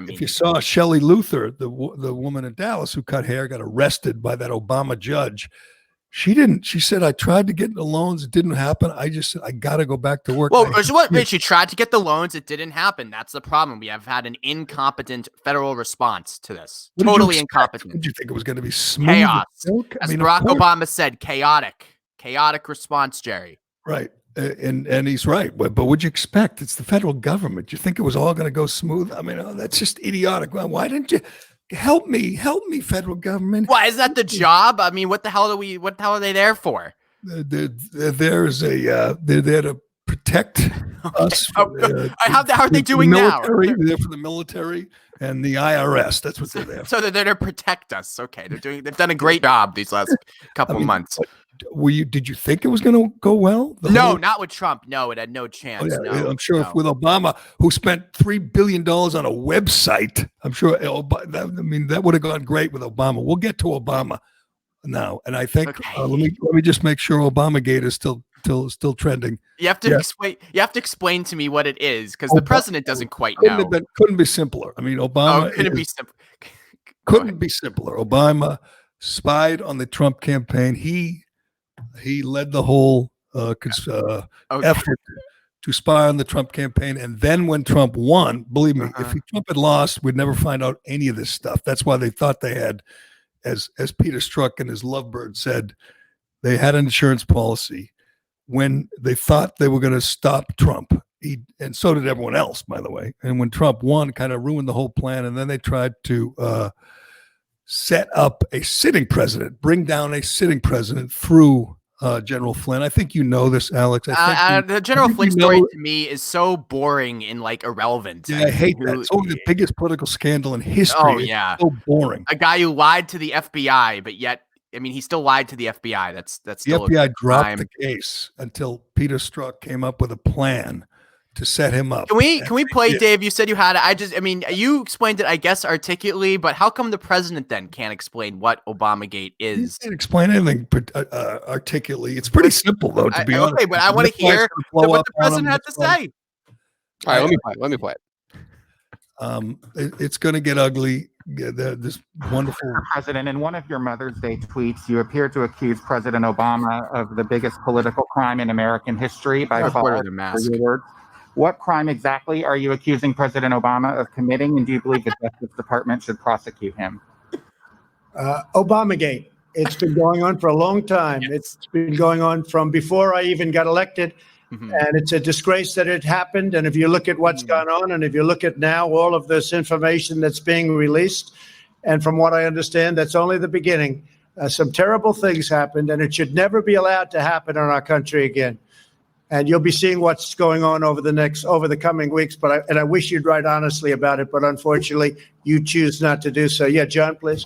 if you saw Shelley Luther, the woman in Dallas who cut hair, got arrested by that Obama judge. She didn't. She said, I tried to get the loans. It didn't happen. I just said, I got to go back to work.
Well, she tried to get the loans. It didn't happen. That's the problem. We have had an incompetent federal response to this. Totally incompetent.
Did you think it was going to be smooth?
Chaos. As Barack Obama said, chaotic response, Gerry.
Right. And he's right. But what'd you expect? It's the federal government. You think it was all going to go smooth? I mean, that's just idiotic. Why didn't you help me, federal government?
Why is that the job? I mean, what the hell are they there for?
They're there to protect us.
How are they doing now?
They're there for the military and the IRS. That's what they're there for.
So they're there to protect us. Okay. They've done a great job these last couple months.
Did you think it was going to go well?
Not with Trump. No, it had no chance.
Oh, yeah. I'm sure if with Obama, who spent $3 billion on a website, I'm sure that would have gone great with Obama. We'll get to Obama now. And I think, let me just make sure Obamagate is still trending.
You have to explain to me what it is, because the president doesn't quite know.
Couldn't be simpler. I mean, Obama couldn't be simpler. Obama spied on the Trump campaign. He led the whole effort to spy on the Trump campaign. And then when Trump won, believe me, if Trump had lost, we'd never find out any of this stuff. That's why they thought they had, as Peter Strzok and his lovebird said, they had an insurance policy when they thought they were going to stop Trump. And so did everyone else, by the way. And when Trump won, kind of ruined the whole plan. And then they tried to set up a sitting president, bring down a sitting president through General Flynn. I think you know this, Alex.
The General Flynn story to me is so boring and irrelevant.
Yeah, I hate that. It's only the biggest political scandal in history. Oh, yeah. It's so boring.
A guy who lied to the FBI, but yet, he still lied to the FBI. That's
the FBI dropped the case until Peter Strzok came up with a plan to set him up.
Can we play, Dave? You said you had it. You explained it, I guess, articulately, but how come the president then can't explain what Obamagate is?
He can't explain anything articulately. It's pretty simple, though, to be honest.
Okay, but I want to hear what the president had to say.
All right, let me play it.
It's going to get ugly. This wonderful
president. In one of your Mother's Day tweets, you appear to accuse President Obama of the biggest political crime in American history by false words. What crime exactly are you accusing President Obama of committing, and do you believe the Justice Department should prosecute him?
Obamagate. It's been going on for a long time. Yes. It's been going on from before I even got elected. Mm-hmm. And it's a disgrace that it happened. And if you look at what's gone on, and if you look at now all of this information that's being released, and from what I understand, that's only the beginning. Some terrible things happened, and it should never be allowed to happen in our country again. And you'll be seeing what's going on over the coming weeks. But I wish you'd write honestly about it, but unfortunately, you choose not to do so. Yeah, John, please.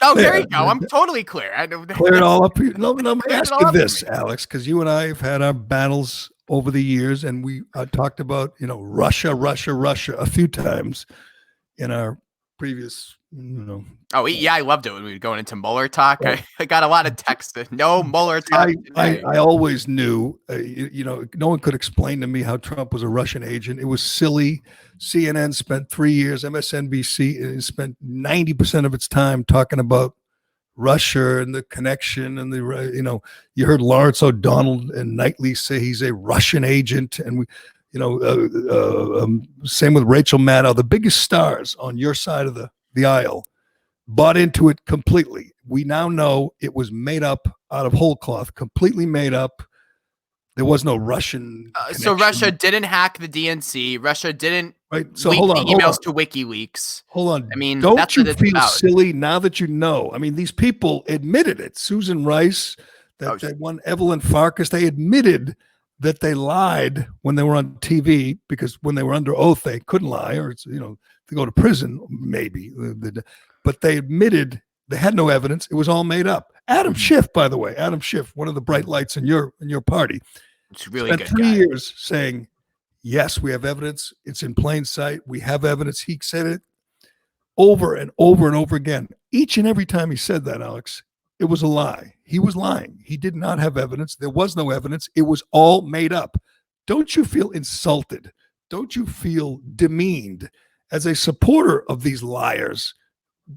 Oh, there you go. I'm totally clear.
Clear it all up. No, let me ask you this, Alex, because you and I have had our battles over the years, and we talked about, Russia a few times in our previous,
Oh, yeah, I loved it when we were going into Mueller talk. I got a lot of texts. No Mueller talk.
I always knew, no one could explain to me how Trump was a Russian agent. It was silly. CNN spent 3 years, MSNBC spent 90% of its time talking about Russia and the connection and you heard Lawrence O'Donnell and Knightley say he's a Russian agent. And same with Rachel Maddow, the biggest stars on your side of the aisle bought into it completely. We now know it was made up out of whole cloth, completely made up. There was no Russian.
So Russia didn't hack the DNC. Russia didn't leak the emails to WikiLeaks.
Hold on.
I mean,
don't
that's
you
what it's
feel
about.
silly now that you know? I mean, these people admitted it. Susan Rice, that one Evelyn Farkas, they admitted that they lied when they were on TV, because when they were under oath, they couldn't lie, or to go to prison, maybe. But they admitted they had no evidence. It was all made up. Adam Schiff, by the way, one of the bright lights in your party,
it's really
spent
good.
3 years saying, yes, we have evidence. It's in plain sight. We have evidence. He said it over and over and over again. Each and every time he said that, Alex, it was a lie. He was lying. He did not have evidence. There was no evidence. It was all made up. Don't you feel insulted? Don't you feel demeaned as a supporter of these liars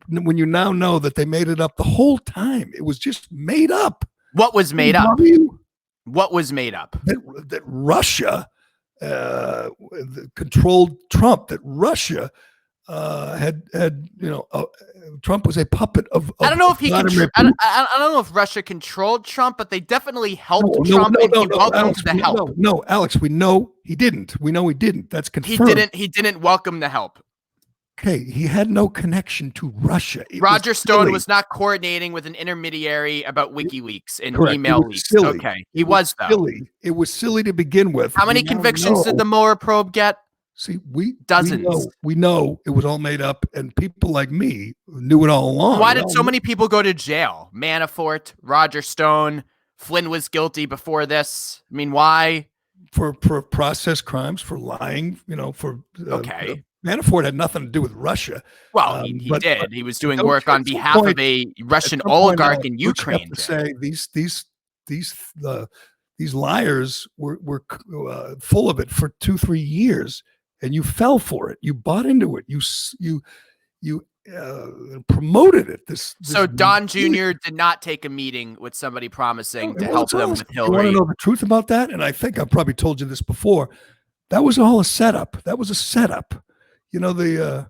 when you now know that they made it up the whole time? It was just made up.
What was made up? What was made up?
That Russia controlled Trump. That Russia Trump was a puppet of.
I don't know if I don't know if Russia controlled Trump, but they definitely helped Trump and he welcomed the help.
No, Alex, we know he didn't. We know he didn't. That's confirmed.
He didn't welcome the help.
Okay, he had no connection to Russia.
Roger Stone was not coordinating with an intermediary about WikiLeaks and email leaks.
Silly.
Okay, he was though.
Silly. It was silly to begin with.
How many convictions did the Mueller probe get?
See,
dozens.
We know it was all made up, and people like me knew it all along.
Why did so many people go to jail? Manafort, Roger Stone, Flynn was guilty before this. I mean, why?
For process crimes, for lying. Okay. Manafort had nothing to do with Russia.
Well, he did. He was doing work on behalf of a Russian oligarch in Ukraine.
To say these liars were full of it for 2-3 years, and you fell for it. You bought into it. You promoted it.
So Don Jr. did not take a meeting with somebody promoting to help them with Hillary.
You want to know the truth about that? And I think I've probably told you this before. That was all a setup. That was a setup. The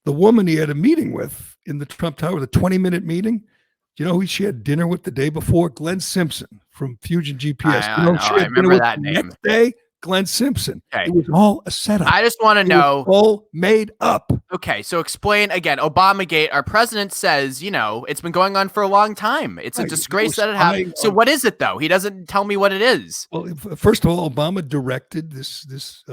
woman he had a meeting with in the Trump Tower, the 20-minute meeting. You know who she had dinner with the day before? Glenn Simpson from Fusion GPS.
I remember that name.
Next day, Glenn Simpson. Okay. It was all a setup.
I just want to know.
All made up.
Okay, so explain again. Obamagate. Our president says, it's been going on for a long time. It's a disgrace that it happened. So what is it though? He doesn't tell me what it is.
Well, first of all, Obama directed this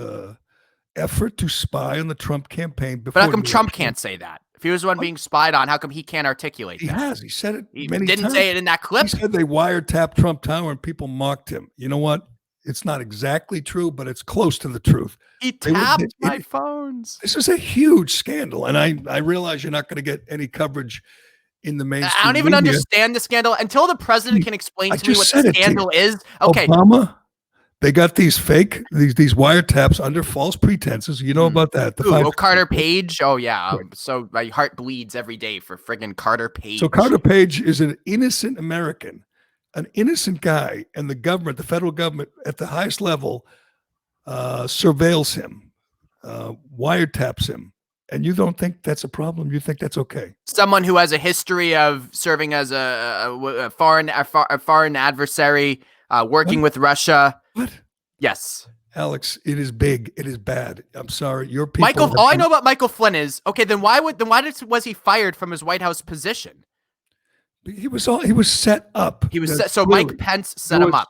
effort to spy on the Trump campaign.
But how come Trump can't say that? If he was the one being spied on, how come he can't articulate that?
He has. He said it
many
times.
He didn't say it in that clip.
He said they wiretapped Trump Tower and people mocked him. You know what? It's not exactly true, but it's close to the truth.
He tapped my phones.
This is a huge scandal, and I realize you're not going to get any coverage in the mainstream
I don't even understand the scandal until the president can explain to me what the scandal is. Okay.
Obama, they got these these wiretaps under false pretenses. You know about that.
Carter Page. Oh, yeah. So my heart bleeds every day for friggin' Carter Page.
So Carter Page is an innocent American, an innocent guy, and the government, the federal government at the highest level, surveils him, wiretaps him. And you don't think that's a problem? You think that's okay?
Someone who has a history of serving as a foreign adversary, working with Russia.
What?
Yes.
Alex, it is big. It is bad. I'm sorry. Your people.
All I know about Michael Flynn is okay. Then why was he fired from his White House position?
He was set up.
He was so Mike Pence set him up.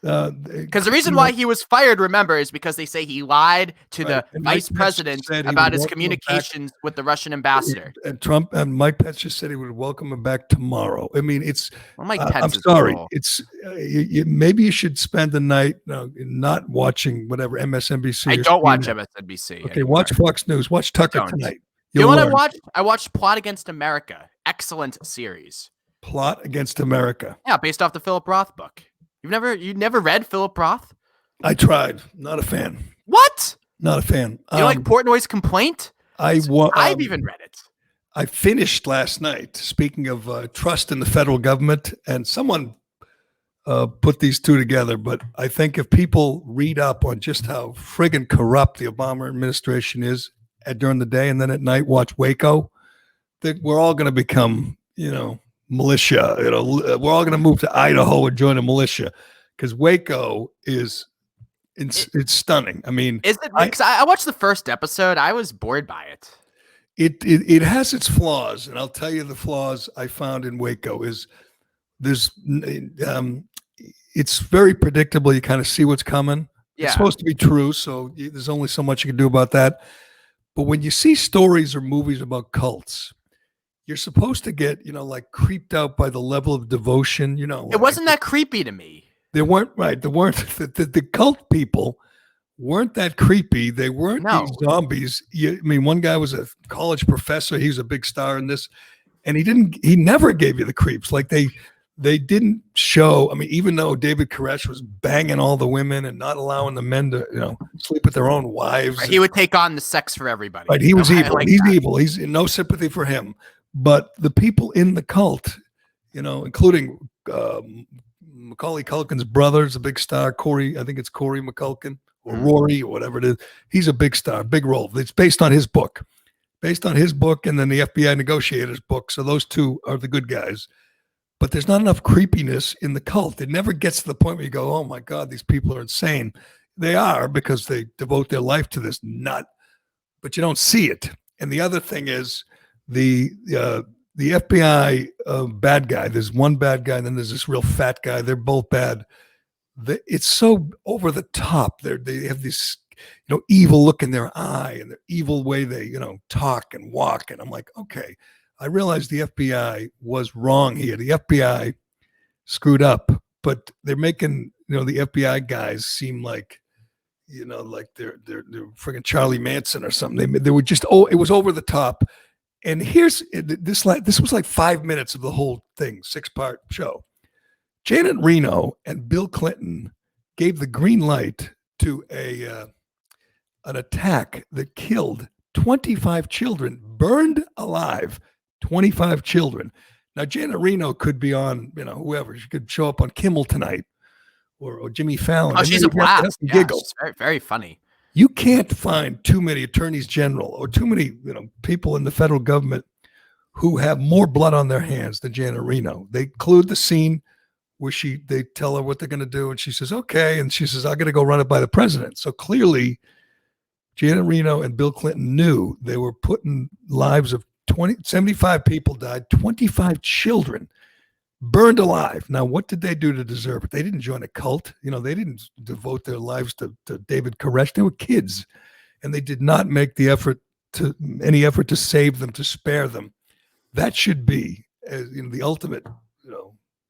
Because the reason why he was fired, remember, is because they say he lied to the vice president about his communications with the Russian ambassador.
And Trump and Mike Pence just said he would welcome him back tomorrow. I mean, it's.
Well, Mike Pence
I'm sorry. It's maybe you should spend the night not watching whatever MSNBC.
I don't watch MSNBC.
Okay, anymore. Watch Fox News. Watch Tucker tonight.
You know what I watched? I watched Plot Against America. Excellent series.
Plot Against America.
Yeah, based off the Philip Roth book. You never read Philip Roth?
I tried. Not a fan.
What?
Not a fan.
You like Portnoy's Complaint? I've even read it.
I finished last night. Speaking of trust in the federal government, and someone put these two together, but I think if people read up on just how friggin' corrupt the Obama administration is during the day, and then at night watch Waco, that we're all going to become, militia. We're all going to move to Idaho and join a militia, because Waco is it's stunning. I mean,
is it? Because I watched the first episode. I was bored by it.
It has its flaws, and I'll tell you the flaws I found in Waco is it's very predictable. You kind of see what's coming. Yeah. It's supposed to be true, so there's only so much you can do about that. But when you see stories or movies about cults, you're supposed to get, like creeped out by the level of devotion,
It wasn't that creepy to me.
They weren't the cult people weren't that creepy. They weren't these zombies. One guy was a college professor. He was a big star in this, and he never gave you the creeps. Like they didn't show. I mean, even though David Koresh was banging all the women and not allowing the men to, sleep with their own wives.
Right, he would take on the sex for everybody.
Right. He was evil. He's evil. He's no sympathy for him. But the people in the cult, including Macaulay Culkin's brother is a big star. Corey, I think it's Corey McCulkin or Rory or whatever it is. He's a big star, big role. It's based on his book. And then the FBI negotiators book. So those two are the good guys. But there's not enough creepiness in the cult. It never gets to the point where you go, oh my God, these people are insane. They are, because they devote their life to this nut, but you don't see it. And the other thing is the FBI bad guy. There's one bad guy, and then there's this real fat guy. They're both bad. It's so over the top. They have this, evil look in their eye and the evil way they, talk and walk. And I'm like, okay, I realized the FBI was wrong here. The FBI screwed up, but they're making, the FBI guys seem like, like they're freaking Charlie Manson or something. They were just, it was over the top. And this was like 5 minutes of the whole thing, 6-part show. Janet Reno and Bill Clinton gave the green light to an attack that killed 25 children, burned alive, 25 children. Now, Janet Reno could be on, whoever. She could show up on Kimmel tonight or Jimmy Fallon.
Oh, she's a blast. Yeah, she's very, very funny.
You can't find too many attorneys general or too many, people in the federal government who have more blood on their hands than Janet Reno. They include the scene where they tell her what they're going to do, and she says, okay. And she says, I'm going to go run it by the president. So clearly, Janet Reno and Bill Clinton knew they were putting lives of 75 people died, 25 children burned alive. Now, what did they do to deserve it? They didn't join a cult. They didn't devote their lives to David Koresh. They were kids, and they did not make any effort to save them, to spare them. That should be the ultimate,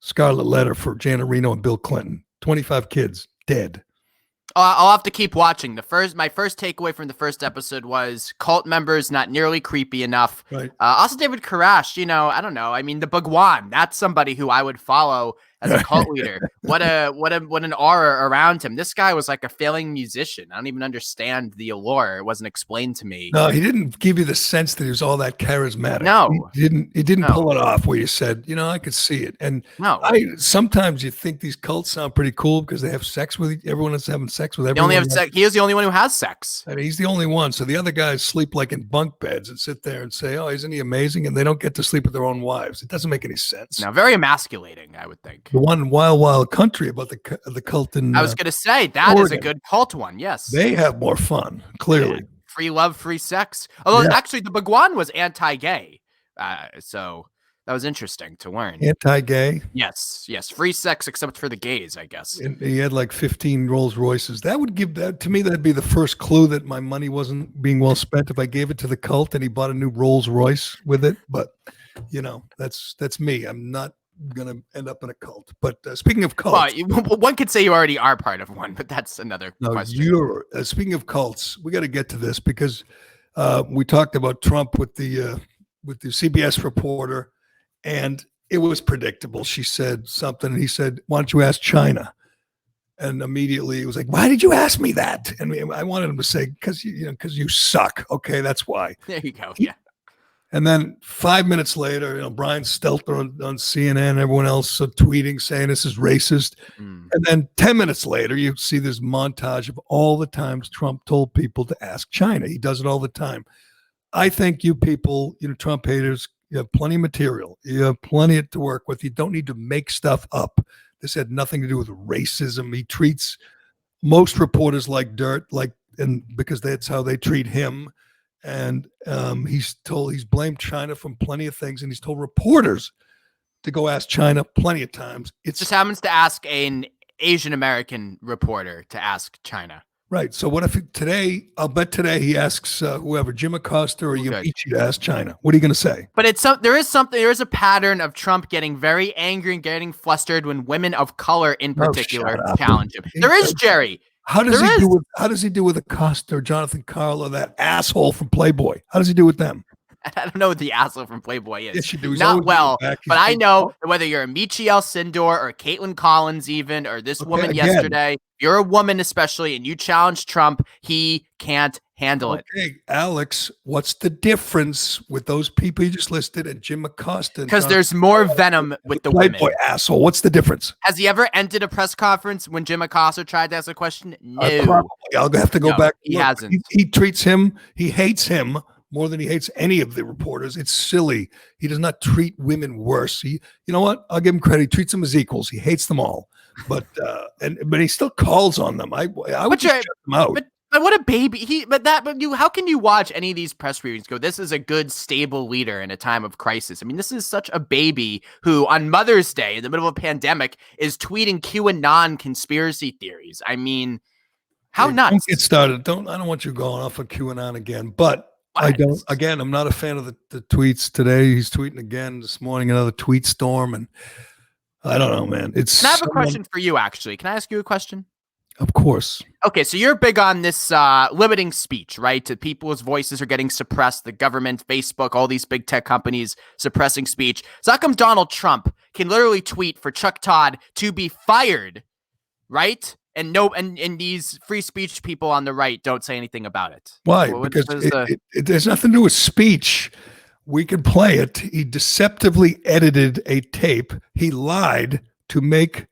scarlet letter for Janet Reno and Bill Clinton. 25 kids dead.
I'll have to keep watching. My first takeaway from the first episode was cult members not nearly creepy enough.
Right.
Also, David Koresh, I don't know. I mean, the Bhagwan, that's somebody who I would follow as a cult leader. What an aura around him. This guy was like a failing musician. I don't even understand the allure. It wasn't explained to me.
No, he didn't give you the sense that he was all that charismatic.
No,
he didn't pull it off where you said, I could see it. And sometimes you think these cults sound pretty cool because they have sex with everyone that's having sex with everyone.
They only have sex. He is the only one who has sex.
I mean, he's the only one. So the other guys sleep like in bunk beds and sit there and say, oh, isn't he amazing? And they don't get to sleep with their own wives. It doesn't make any sense.
No, very emasculating, I would think.
The one Wild Wild Country about the cult in
I was going to say, that Oregon is a good cult one, yes.
They have more fun, clearly.
Yeah. Free love, free sex. Although, actually, the Bhagwan was anti-gay. So That was interesting to learn.
Anti-gay.
Yes. Free sex except for the gays, I guess.
And he had like 15 Rolls Royces. That would give that to me. That'd be the first clue that my money wasn't being well spent if I gave it to the cult and he bought a new Rolls Royce with it. But that's me. I'm not gonna end up in a cult. But speaking of cults,
well, one could say you already are part of one, but that's another question.
You're speaking of cults. We got to get to this because we talked about Trump with the CBS reporter. And it was predictable. She said something, and he said, "Why don't you ask China?" And immediately it was like, "Why did you ask me that?" And I wanted him to say, "Because you suck." Okay, that's why.
There you go. Yeah.
And then 5 minutes later, Brian Stelter on CNN, everyone else tweeting saying this is racist. And then 10 minutes later, you see this montage of all the times Trump told people to ask China. He does it all the time. I think you people, Trump haters, you have plenty of material. You have plenty to work with. You don't need to make stuff up. This had nothing to do with racism. He treats most reporters like dirt, and because that's how they treat him. And he's blamed China from plenty of things, and he's told reporters to go ask China plenty of times. It
just happens to ask an Asian American reporter to ask China.
Right. So what if I'll bet today he asks whoever, Jim Acosta or Yamichi, to ask China. What are you going to say?
But there is a pattern of Trump getting very angry and getting flustered when women of color in particular challenge him. There is, Gerry.
How does he do with Acosta or Jonathan Carl or that asshole from Playboy? How does he do with them?
I don't know what the asshole from Playboy is.
Yes, you do.
Not well, but I know whether you're a Michiel Sindor or Caitlin Collins even, or this woman yesterday, you're a woman especially, and you challenge Trump, he can't handle it.
Okay, Alex, what's the difference with those people you just listed and Jim Acosta?
Because there's more venom with the
Playboy
women.
Asshole. What's the difference?
Has he ever ended a press conference when Jim Acosta tried to ask a question? No.
Probably. I'll have to go back.
He hasn't.
He treats him, he hates him more than he hates any of the reporters. It's silly. He does not treat women worse. You know what? I'll give him credit. He treats them as equals. He hates them all, but he still calls on them. I would just shut them out.
But what a baby! How can you watch any of these press briefings go, this is a good, stable leader in a time of crisis? I mean, this is such a baby who, on Mother's Day, in the middle of a pandemic, is tweeting QAnon conspiracy theories. I mean, how nuts?
Don't get started. I don't want you going off of QAnon again, but. I'm not a fan of the tweets today. He's tweeting again this morning, another tweet storm. And I don't know, man.
Can I have a question for you, actually? Can I ask you a question?
Of course.
Okay, so you're big on this limiting speech, right? To people's voices are getting suppressed. The government, Facebook, all these big tech companies suppressing speech. So how come Donald Trump can literally tweet for Chuck Todd to be fired, right? And these free speech people on the right don't say anything about it.
Why? Because there's nothing to do with speech. We can play it. He deceptively edited a tape. He lied to make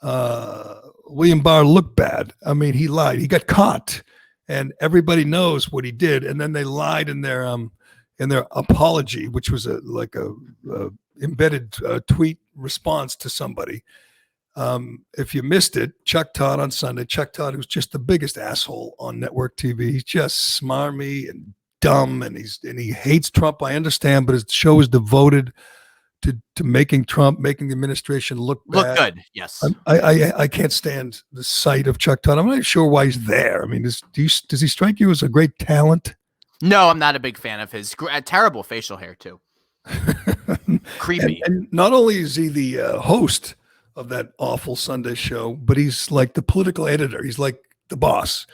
William Barr look bad. I mean, he lied. He got caught, and everybody knows what he did. And then they lied in their apology, which was a embedded tweet response to somebody. If you missed it, Chuck Todd on Sunday, Chuck Todd, who's just the biggest asshole on network TV. He's just smarmy and dumb, and he hates Trump. I understand, but his show is devoted to making the administration look bad.
Look good, yes.
I can't stand the sight of Chuck Todd. I'm not sure why he's there. I mean, does he strike you as a great talent?
No, I'm not a big fan of his. Terrible facial hair too. Creepy.
And not only is he the host of that awful Sunday show, but he's like the political editor. He's like the boss.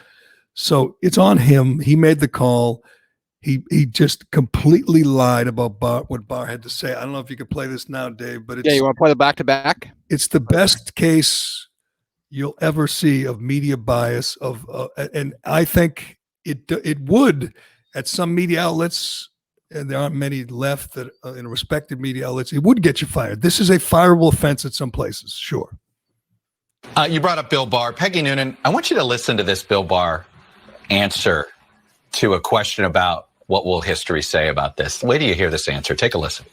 So it's on him. He made the call. He just completely lied about what Barr had to say. I don't know if you can play this now, Dave, but
you want to play the back-to-back?
It's the best case you'll ever see of media bias and I think it would at some media outlets, and there aren't many left that in respected media outlets, it would get you fired. This is a fireable offense at some places, sure.
You brought up Bill Barr. Peggy Noonan, I want you to listen to this Bill Barr answer to a question about what will history say about this. Wait till you hear this answer. Take a listen.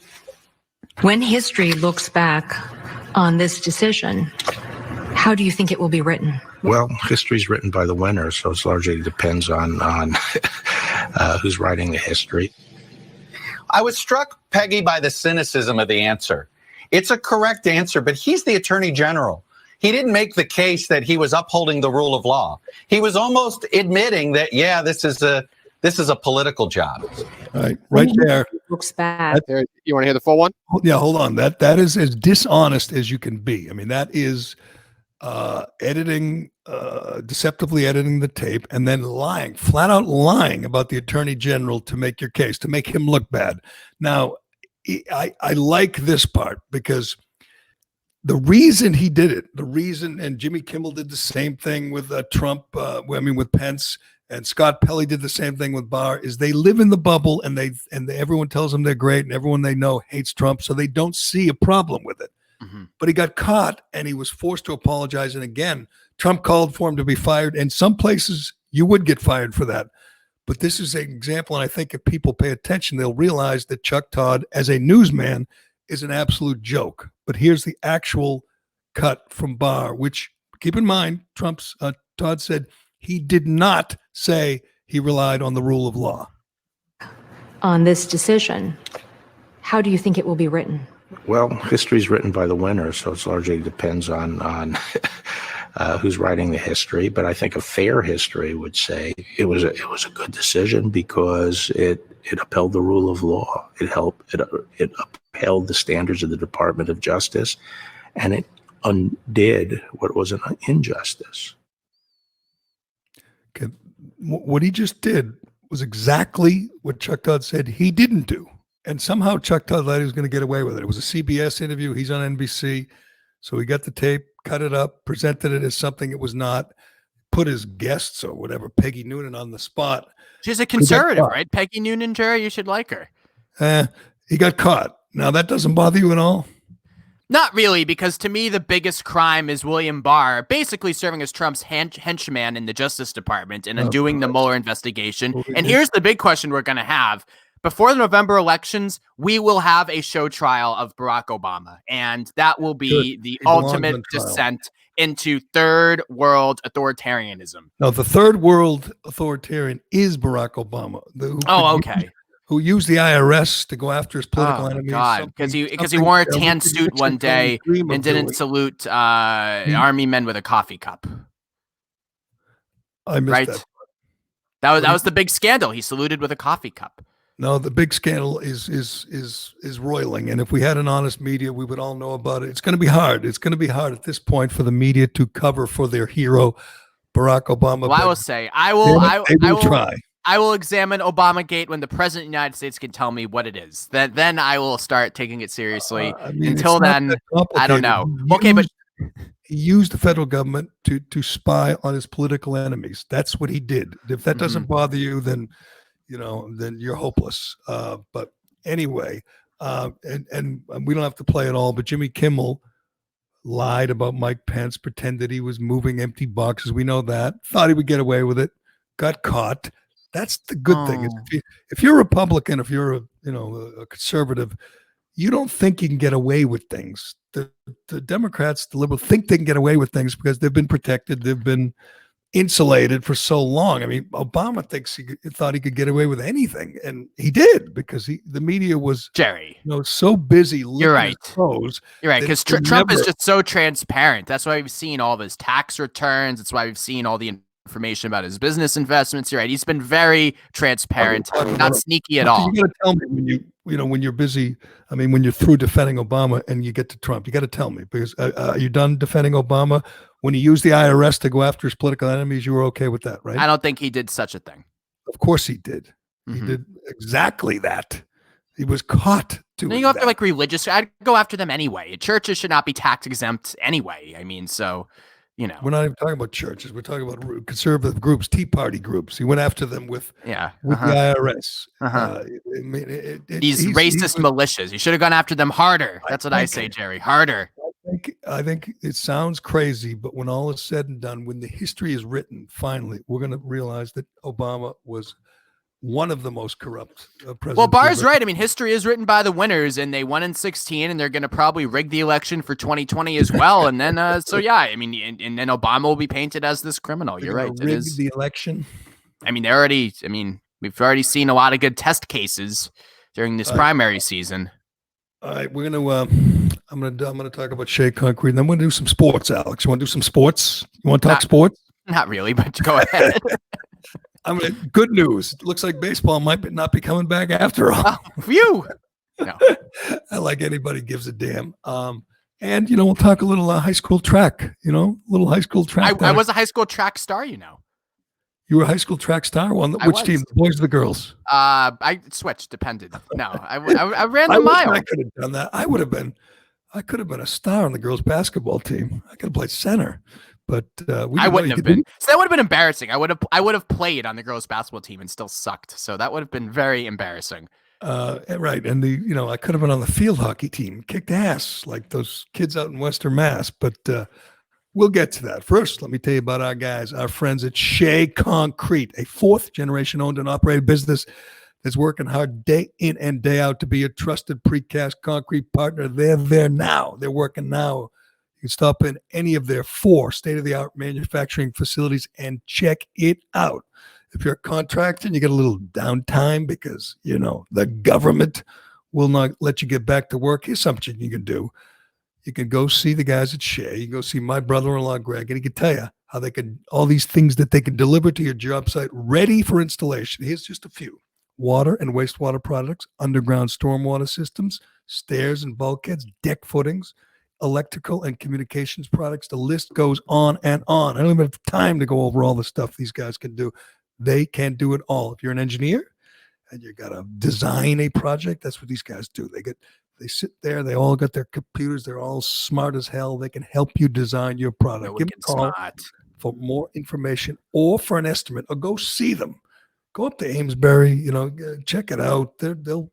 When history looks back on this decision, how do you think it will be written?
Well, history's written by the winners, so it largely depends on who's writing the history.
I was struck Peggy, by the cynicism of the answer. It's a correct answer, but he's the attorney general. He didn't make the case that he was upholding the rule of law. He was almost admitting that, yeah, this is a political job.
All right there.
Looks bad.
You want to hear the full one?
Yeah, hold on. That is as dishonest as you can be. I mean, that is deceptively editing the tape and then lying, flat out lying about the attorney general to make your case, to make him look bad. Now, I like this part because the reason he did it, and Jimmy Kimmel did the same thing with Trump, with Pence, and Scott Pelley did the same thing with Barr, is they live in the bubble and everyone tells them they're great and everyone they know hates Trump, so they don't see a problem with it. Mm-hmm. But he got caught and he was forced to apologize. And again, Trump called for him to be fired. And some places you would get fired for that. But this is an example. And I think if people pay attention, they'll realize that Chuck Todd, as a newsman, is an absolute joke. But here's the actual cut from Barr, which, keep in mind, Todd said he did not say he relied on the rule of law.
On this decision, how do you think it will be written?
Well, history is written by the winner, so it largely depends on who's writing the history. But I think a fair history would say it was a good decision because it upheld the rule of law. It upheld the standards of the Department of Justice, and it undid what was an injustice.
Okay. What he just did was exactly what Chuck Todd said he didn't do. And somehow Chuck Todd thought he was going to get away with it. It was a CBS interview. He's on NBC. So he got the tape, cut it up, presented it as something it was not, put his guests or whatever, Peggy Noonan, on the spot.
She's a conservative, right? Peggy Noonan, Gerry, you should like her.
He got caught. Now, that doesn't bother you at all?
Not really, because to me, the biggest crime is William Barr basically serving as Trump's henchman in the Justice Department and undoing the Mueller investigation. And here's the big question we're going to have. Before the November elections, we will have a show trial of Barack Obama, and that will be the ultimate descent into third world authoritarianism.
No, the third world authoritarian is Barack Obama. Who used the IRS to go after his political enemies.
God, because he wore a tan suit one day and didn't salute army men with a coffee cup.
I missed that.
That was the big scandal. He saluted with a coffee cup.
No, the big scandal is roiling, and if we had an honest media, we would all know about it. It's going to be hard. It's going to be hard at this point for the media to cover for their hero, Barack Obama.
Well, I will say, I will
try.
I will examine Obamagate when the president of the United States can tell me what it is. Then I will start taking it seriously. Until then, I don't know.
He used the federal government to spy on his political enemies. That's what he did. If that doesn't bother you, then you're hopeless. But anyway, and we don't have to play it all, but Jimmy Kimmel lied about Mike Pence, pretended he was moving empty boxes. We know that. Thought he would get away with it. Got caught. That's the good thing. If you're a Republican, if you're a conservative, you don't think you can get away with things. The Democrats, the liberals, think they can get away with things because they've been protected. They've been insulated for so long. I mean, Obama thought he could get away with anything, and he did because the media was so busy.
You're right. You're right, because Trump is just so transparent. That's why we've seen all of his tax returns. That's why we've seen all the information about his business investments. You're right. He's been very transparent, not sneaky at all.
You got to tell me when you're busy. I mean, when you're through defending Obama and you get to Trump, you got to tell me, because are you done defending Obama? When he used the IRS to go after his political enemies, you were okay with that, right?
I don't think he did such a thing.
Of course he did. He did exactly that. He was caught doing that.
You go after like religious. I'd go after them anyway. Churches should not be tax exempt anyway. I mean, so.
We're not even talking about churches. We're talking about conservative groups, Tea Party groups. He went after them with the IRS.
These racist militias. You should have gone after them harder. That's what I say, Gerry. Harder.
I think it sounds crazy, but when all is said and done, when the history is written, finally, we're going to realize that Obama was one of the most corrupt presidents.
Well, Barr's right. I mean, history is written by the winners, and they won in 2016, and they're going to probably rig the election for 2020 as well. And then, and then Obama will be painted as this criminal. You're right.
Rig the election.
I mean, we've already seen a lot of good test cases. during this primary season.
All right, we're gonna. I'm gonna talk about Shea Concrete, and then we're gonna do some sports. Alex, you want to do some sports? You want to talk sports?
Not really, but go ahead.
Good news. It looks like baseball might not be coming back after all.
Oh, phew. No.
Like anybody gives a damn. And we'll talk a little high school track. Little high school track.
I was a high school track star.
You were a high school track star. Which team? The boys or the girls?
I switched. Depended. No, I ran the mile.
I could have done that. I could have been a star on the girls basketball team. I could have played center, but
I wouldn't have been. So that would have been embarrassing. I would have played on the girls basketball team and still sucked. So that would have been very embarrassing.
Right, and I could have been on the field hockey team, kicked ass like those kids out in Western Mass. But we'll get to that. First, let me tell you about our friends at Shea Concrete, a 4th generation owned and operated business that's working hard day in and day out to be a trusted precast concrete partner. They're there now. They're working now. You can stop in any of their 4 state-of-the-art manufacturing facilities and check it out. If you're a contractor and you get a little downtime because, the government will not let you get back to work, here's something you can do. You can go see the guys at Shea. You can go see my brother-in-law, Greg, and he can tell you how all these things that they can deliver to your job site ready for installation. Here's just a few. Water and wastewater products, underground stormwater systems, stairs and bulkheads, deck footings, electrical and communications products. The list goes on and on. I don't even have time to go over all the stuff these guys can do. They can do it all. If you're an engineer and you got to design a project, that's what these guys do. They sit there. They all got their computers. They're all smart as hell. They can help you design your product. Give me a call for more information or for an estimate, or go see them. Go up to Amesbury, check it out. They'll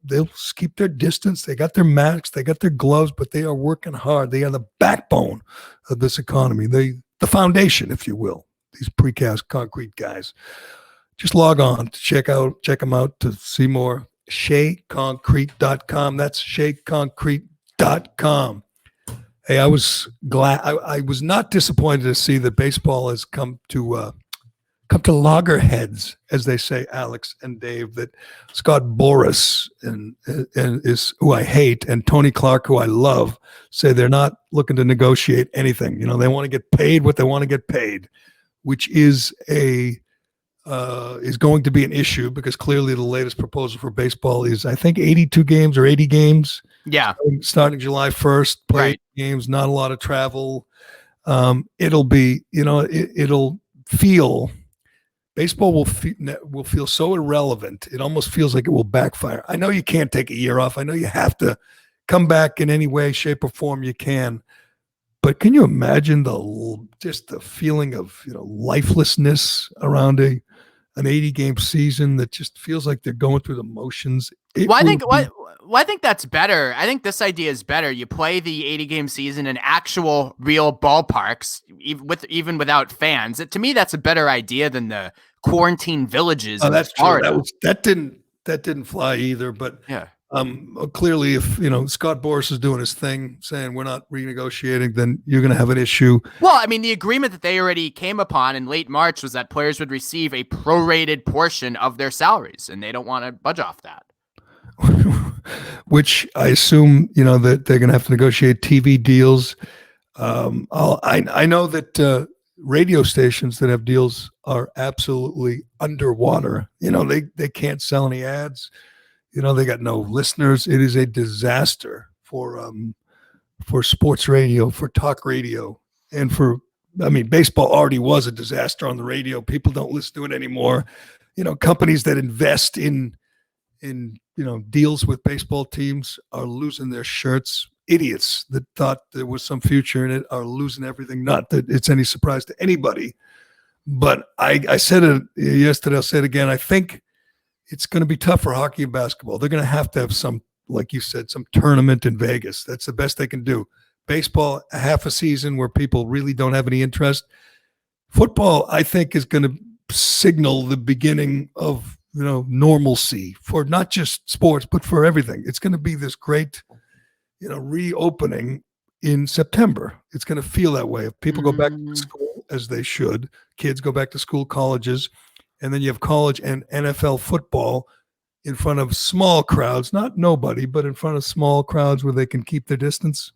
keep their distance. They got their masks, they got their gloves, but they are working hard. They are the backbone of this economy. The foundation, if you will. These precast concrete guys. Just log on to check them out to see more. SheaConcrete.com. That's SheaConcrete.com. Hey, I was glad. I was not disappointed to see that baseball has come to loggerheads, as they say, Alex and Dave. That Scott Boras and is who I hate, and Tony Clark, who I love, say they're not looking to negotiate anything. They want to get paid what they want to get paid, which is going to be an issue, because clearly the latest proposal for baseball is, I think, 82 games or 80 games.
Yeah.
Starting July 1st, play games, not a lot of travel. It'll be, it'll feel, baseball will feel so irrelevant. It almost feels like it will backfire. I know you can't take a year off. I know you have to come back in any way, shape, or form you can. But can you imagine the feeling of lifelessness around an 80-game season that just feels like they're going through the motions?
I think that's better. I think this idea is better. You play the 80-game season in actual real ballparks, even without fans. To me, that's a better idea than the quarantine villages.
Oh, that's true. That didn't fly either. But
yeah.
Clearly, if Scott Boras is doing his thing, saying we're not renegotiating, then you're going to have an issue.
Well, I mean, the agreement that they already came upon in late March was that players would receive a prorated portion of their salaries, and they don't want to budge off that.
Which I assume that they're going to have to negotiate TV deals. I know that radio stations that have deals are absolutely underwater. They can't sell any ads. They got no listeners. It is a disaster for sports radio, for talk radio, and baseball already was a disaster on the radio. People don't listen to it anymore. Companies that invest in deals with baseball teams are losing their shirts. Idiots that thought there was some future in it are losing everything. Not that it's any surprise to anybody, but I said it yesterday. I'll say it again. I think it's going to be tough for hockey and basketball. They're going to have some, like you said, some tournament in Vegas. That's the best they can do. Baseball, a half a season where people really don't have any interest. Football, I think, is going to signal the beginning of normalcy for not just sports, but for everything. It's going to be this great, reopening in September. It's going to feel that way. If people go back to school, as they should, kids go back to school, colleges, and then you have college and NFL football in front of small crowds, not nobody, but in front of small crowds where they can keep their distance,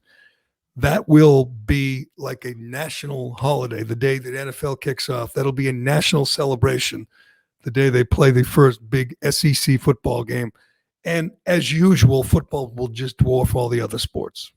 that will be like a national holiday. The day that NFL kicks off, that'll be a national celebration. The day they play the first big SEC football game. And as usual, football will just dwarf all the other sports.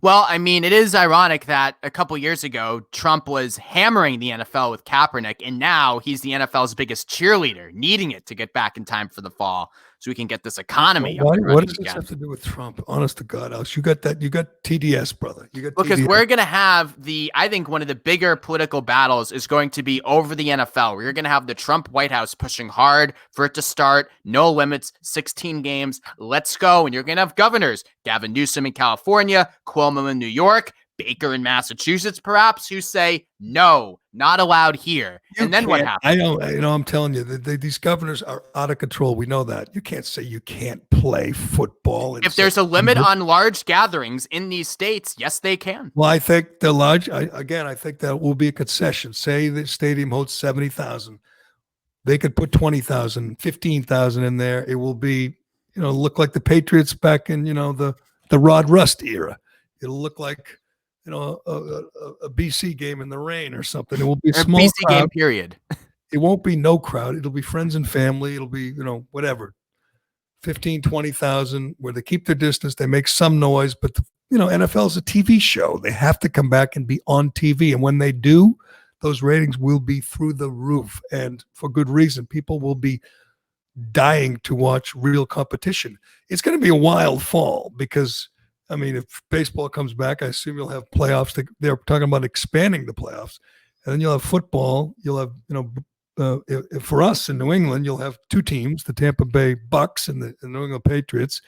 Well, I mean, it is ironic that a couple years ago, Trump was hammering the NFL with Kaepernick, and now he's the NFL's biggest cheerleader, needing it to get back in time for the fall so we can get this economy.
What does this have to do with Trump? Honest to God, Alex, you got TDS, brother. You got
because
TDS.
We're going to have I think one of the bigger political battles is going to be over the NFL. We're going to have the Trump White House pushing hard for it to start, no limits, 16 games, let's go. And you're going to have governors, Gavin Newsom in California, Cuomo in New York, Baker in Massachusetts, perhaps, who say, no, not allowed here. And then what happens?
I'm telling you, these governors are out of control. We know that. You can't say you can't play football.
If there's a limit on large gatherings in these states, yes, they can.
Well, I think the large, I think that will be a concession. Say the stadium holds 70,000. They could put 20,000, 15,000 in there. It will be, look like the Patriots back in, the Rod Rust era. It'll look like, a BC game in the rain or something. It will be a small
BC
crowd.
Game, period.
It won't be no crowd. It'll be friends and family. It'll be, whatever, 15, 20,000 where they keep their distance. They make some noise, but NFL is a TV show. They have to come back and be on TV. And when they do, those ratings will be through the roof, and for good reason. People will be dying to watch real competition. It's going to be a wild fall because, if baseball comes back, I assume you'll have playoffs. They're talking about expanding the playoffs. And then you'll have football. You'll have, for us in New England, you'll have two teams, the Tampa Bay Bucks and the New England Patriots.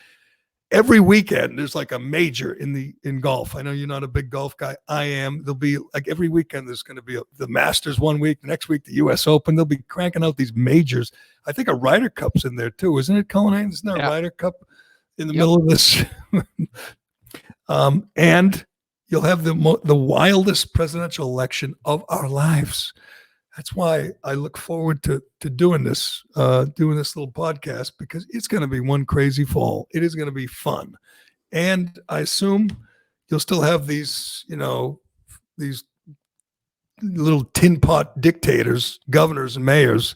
Every weekend, there's like a major in golf. I know you're not a big golf guy. I am. There'll be like every weekend, there's going to be the Masters one week. The next week, the U.S. Open. They'll be cranking out these majors. I think a Ryder Cup's in there too, isn't it, Cullinane? Isn't there a Ryder Cup in the middle of this? And you'll have the wildest presidential election of our lives. That's why I look forward to doing this little podcast, because it's going to be one crazy fall. It is going to be fun. And I assume you'll still have these little tin pot dictators, governors and mayors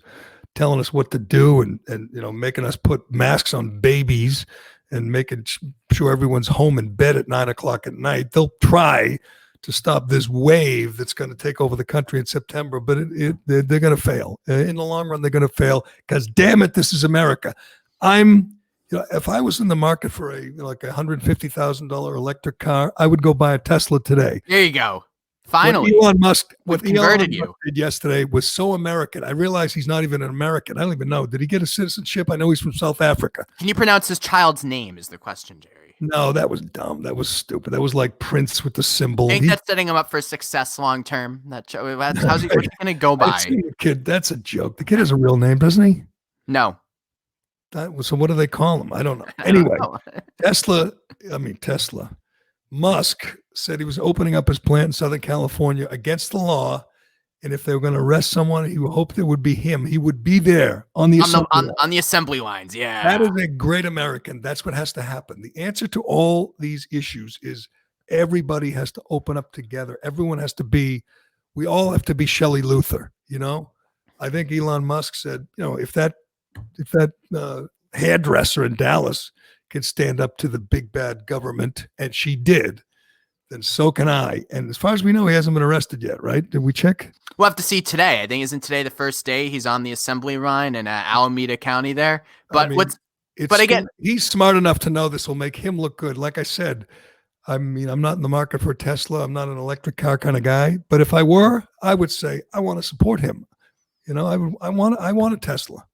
telling us what to do and making us put masks on babies and making sure everyone's home in bed at 9:00 at night. They'll try to stop this wave that's going to take over the country in September, but they're going to fail. In the long run, they're going to fail because, damn it, this is America. If I was in the market for a $150,000 electric car, I would go buy a Tesla today.
There you go. Finally,
Elon Musk
converted you.
Did yesterday was so American. I realized he's not even an American. I don't even know. Did he get a citizenship? I know he's from South Africa.
Can you pronounce his child's name is the question, Gerry.
No, that was dumb. That was stupid. That was like Prince with the symbol.
I think that's setting him up for success long term. What's he going to go by?
The kid, that's a joke. The kid has a real name, doesn't he?
No.
So what do they call him? I don't know. Anyway, Tesla. Musk said he was opening up his plant in Southern California against the law, and if they were going to arrest someone, he hoped it would be him. He would be there on the
assembly lines. Yeah,
that is a great American. That's what has to happen. The answer to all these issues is everybody has to open up together. Everyone has to be. We all have to be Shelley Luther. I think Elon Musk said, if that hairdresser in Dallas can stand up to the big bad government, and she did, then so can I. And as far as we know, he hasn't been arrested yet, right? Did we check?
We'll have to see today. I think isn't today the first day he's on the assembly line in Alameda County there. But again,
he's smart enough to know this will make him look good. Like I said, I'm not in the market for a Tesla. I'm not an electric car kind of guy. But if I were, I would say I want to support him. I want a Tesla.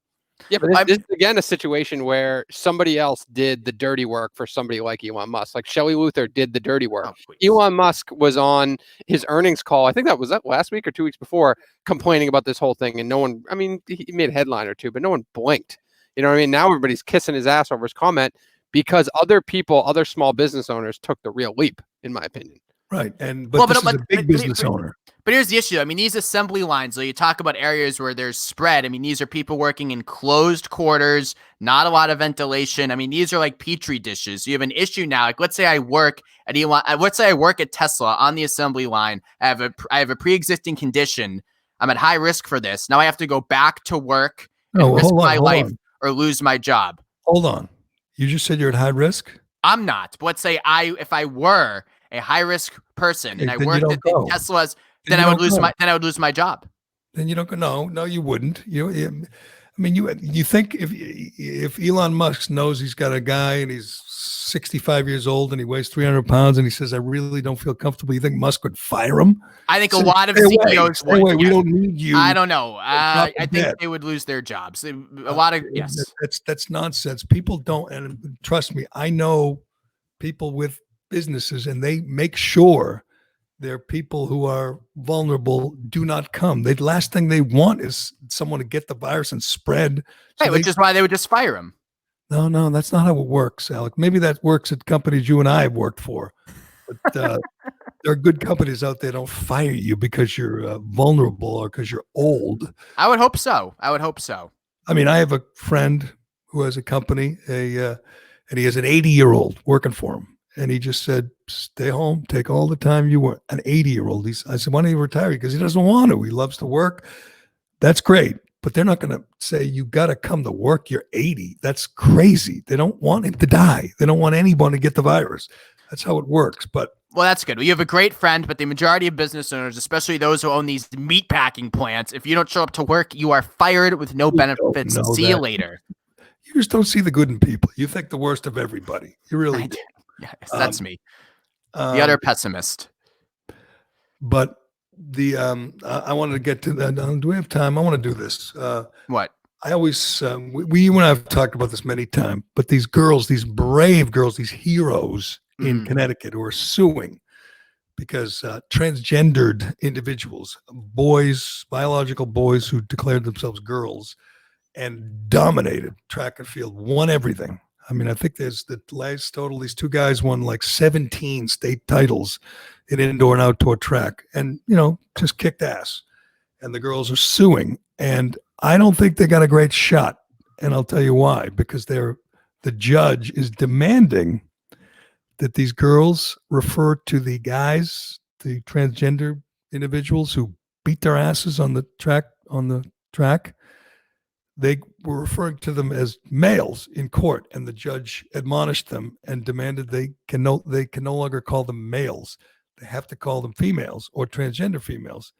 Yeah, but this is again a situation where somebody else did the dirty work for somebody like Elon Musk. Like Shelley Luther did the dirty work. Elon Musk was on his earnings call, I think that was last week or 2 weeks before, complaining about this whole thing, and no one, he made a headline or two, but no one blinked. Now everybody's kissing his ass over his comment because other small business owners took the real leap, in my opinion.
Right. But this is a big business owner.
But here's the issue. I mean, these assembly lines, you talk about areas where there's spread. I mean, these are people working in closed quarters, not a lot of ventilation. I mean, these are like petri dishes. You have an issue now. Like, let's say I work at Elon, let's say I work at Tesla on the assembly line. I have a pre-existing condition. I'm at high risk for this. Now I have to go back to work and risk my life or lose my job.
Hold on. You just said you're at high risk?
I'm not. But let's say if I were a high risk person and I worked at Tesla's, then I would lose my job.
Then you don't go. No, you wouldn't. I mean, you think if Elon Musk knows he's got a guy and he's 65 years old and he weighs 300 pounds and he says, I really don't feel comfortable, you think Musk would fire him?
I think a lot of CEOs would.
We don't need you.
I don't know. I think they would lose their jobs. A lot of yes.
That's nonsense. People don't, and trust me, I know people with businesses and they make sure their people who are vulnerable do not come. The last thing they want is someone to get the virus and spread.
So which is why they would just fire him.
No, that's not how it works, Alec. Maybe that works at companies you and I have worked for. But there are good companies out there that don't fire you because you're vulnerable or because you're old.
I would hope so.
I mean, I have a friend who has a company, and he has an 80-year-old working for him. And he just said, stay home, take all the time you want. An 80-year-old. I said, why don't you retire? Because he doesn't want to. He loves to work. That's great. But they're not going to say, you got to come to work. You're 80. That's crazy. They don't want him to die. They don't want anyone to get the virus. That's how it works. Well,
that's good. You have a great friend, but the majority of business owners, especially those who own these meat packing plants, if you don't show up to work, you are fired with no benefits. See you later.
You just don't see the good in people. You think the worst of everybody. You really do.
Yes, that's me. The utter pessimist.
But I wanted to get to that. Do we have time? I want to do this.
What?
I always, you and I have talked about this many times, but these girls, these brave girls, these heroes in Connecticut who are suing because transgendered individuals, boys, biological boys who declared themselves girls and dominated track and field, won everything. I mean, I think there's the last total, these two guys won like 17 state titles in indoor and outdoor track and, just kicked ass. And the girls are suing. And I don't think they got a great shot. And I'll tell you why, because the judge is demanding that these girls refer to the guys, the transgender individuals who beat their asses on the track. They were referring to them as males in court, and the judge admonished them and demanded they can no longer call them males. They have to call them females or transgender females.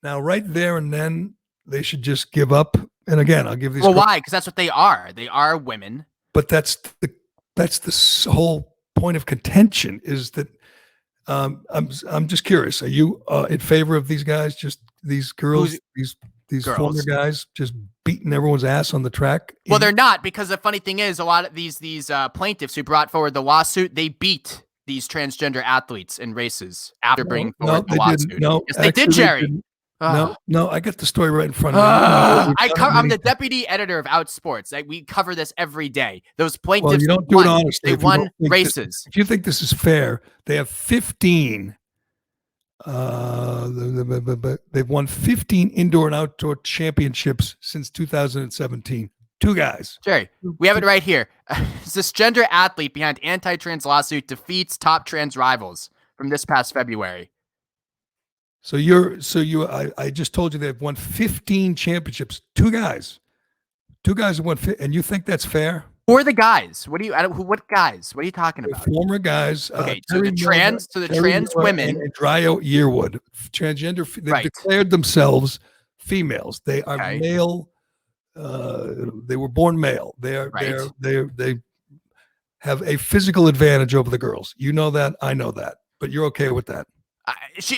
Now, right there and then, they should just give up. And again, I'll give these.
Well, why? Because that's what they are. They are women.
But that's the whole point of contention. Is that I'm just curious. Are you in favor of these guys? Just these girls? These former guys just beating everyone's ass on the track?
Well, they're not, because the funny thing is, a lot of these plaintiffs who brought forward the lawsuit, they beat these transgender athletes in races after bringing forward the lawsuit.
Yes,
they did, Gerry.
No, I got the story right in front of me.
I'm the deputy editor of Outsports. We cover this every day. Those plaintiffs,
well, you don't do it honestly.
They won races.
If you think this is fair, they have 15. They've won 15 indoor and outdoor championships since 2017. Two guys.
Gerry, we have it right here. Cisgender athlete behind anti-trans lawsuit defeats top trans rivals from this past February.
I just told you they've won 15 championships. Two guys have won, and you think that's fair?
Who are the guys? What guys? What are you talking about?
Former guys.
Okay, the trans women.
And Dryo Yearwood, transgender. They've declared themselves females. They are male. They were born male. They have a physical advantage over the girls. You know that. I know that. But you're okay with that.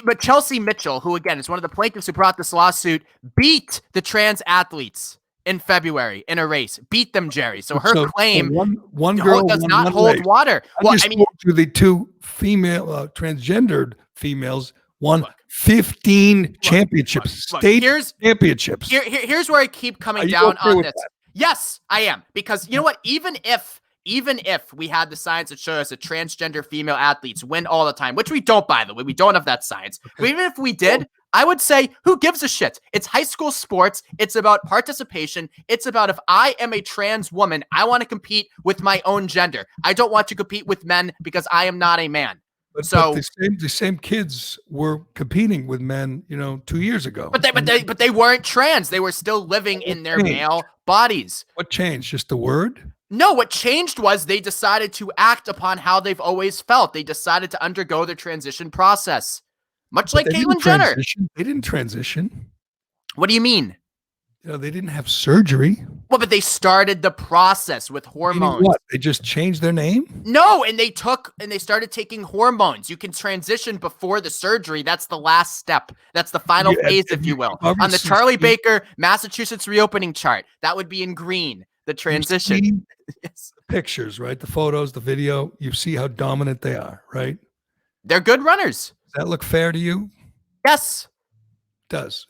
But Chelsea Mitchell, who again is one of the plaintiffs who brought this lawsuit, beat the trans athletes in February in a race. Beat them, Gerry. So her claim
one girl
does not hold water.
Told you the two female transgendered females won 15 championships, state championships.
Here's where I keep coming down on this. Yes, I am. Because you know what? Even if even if we had the science that shows that transgender female athletes win all the time, which we don't, by the way, we don't have that science. But even if we did, I would say, who gives a shit? It's high school sports. It's about participation. It's about if I am a trans woman, I want to compete with my own gender. I don't want to compete with men because I am not a man. But
the same kids were competing with men, 2 years ago.
But they weren't trans. They were still living in their male bodies.
What changed? Just the word?
No, what changed was they decided to act upon how they've always felt. They decided to undergo the transition process. Much like Caitlyn Jenner.
They didn't transition.
What do you mean?
They didn't have surgery.
Well, but they started the process with hormones.
What? They just changed their name?
No, and they started taking hormones. You can transition before the surgery. That's the last step. That's the final phase, if you will. On the Charlie Baker, Massachusetts reopening chart, that would be in green, the transition.
Yes. Pictures, right? The photos, the video. You see how dominant they are, right?
They're good runners.
Does that look fair to you?
Yes.
It does.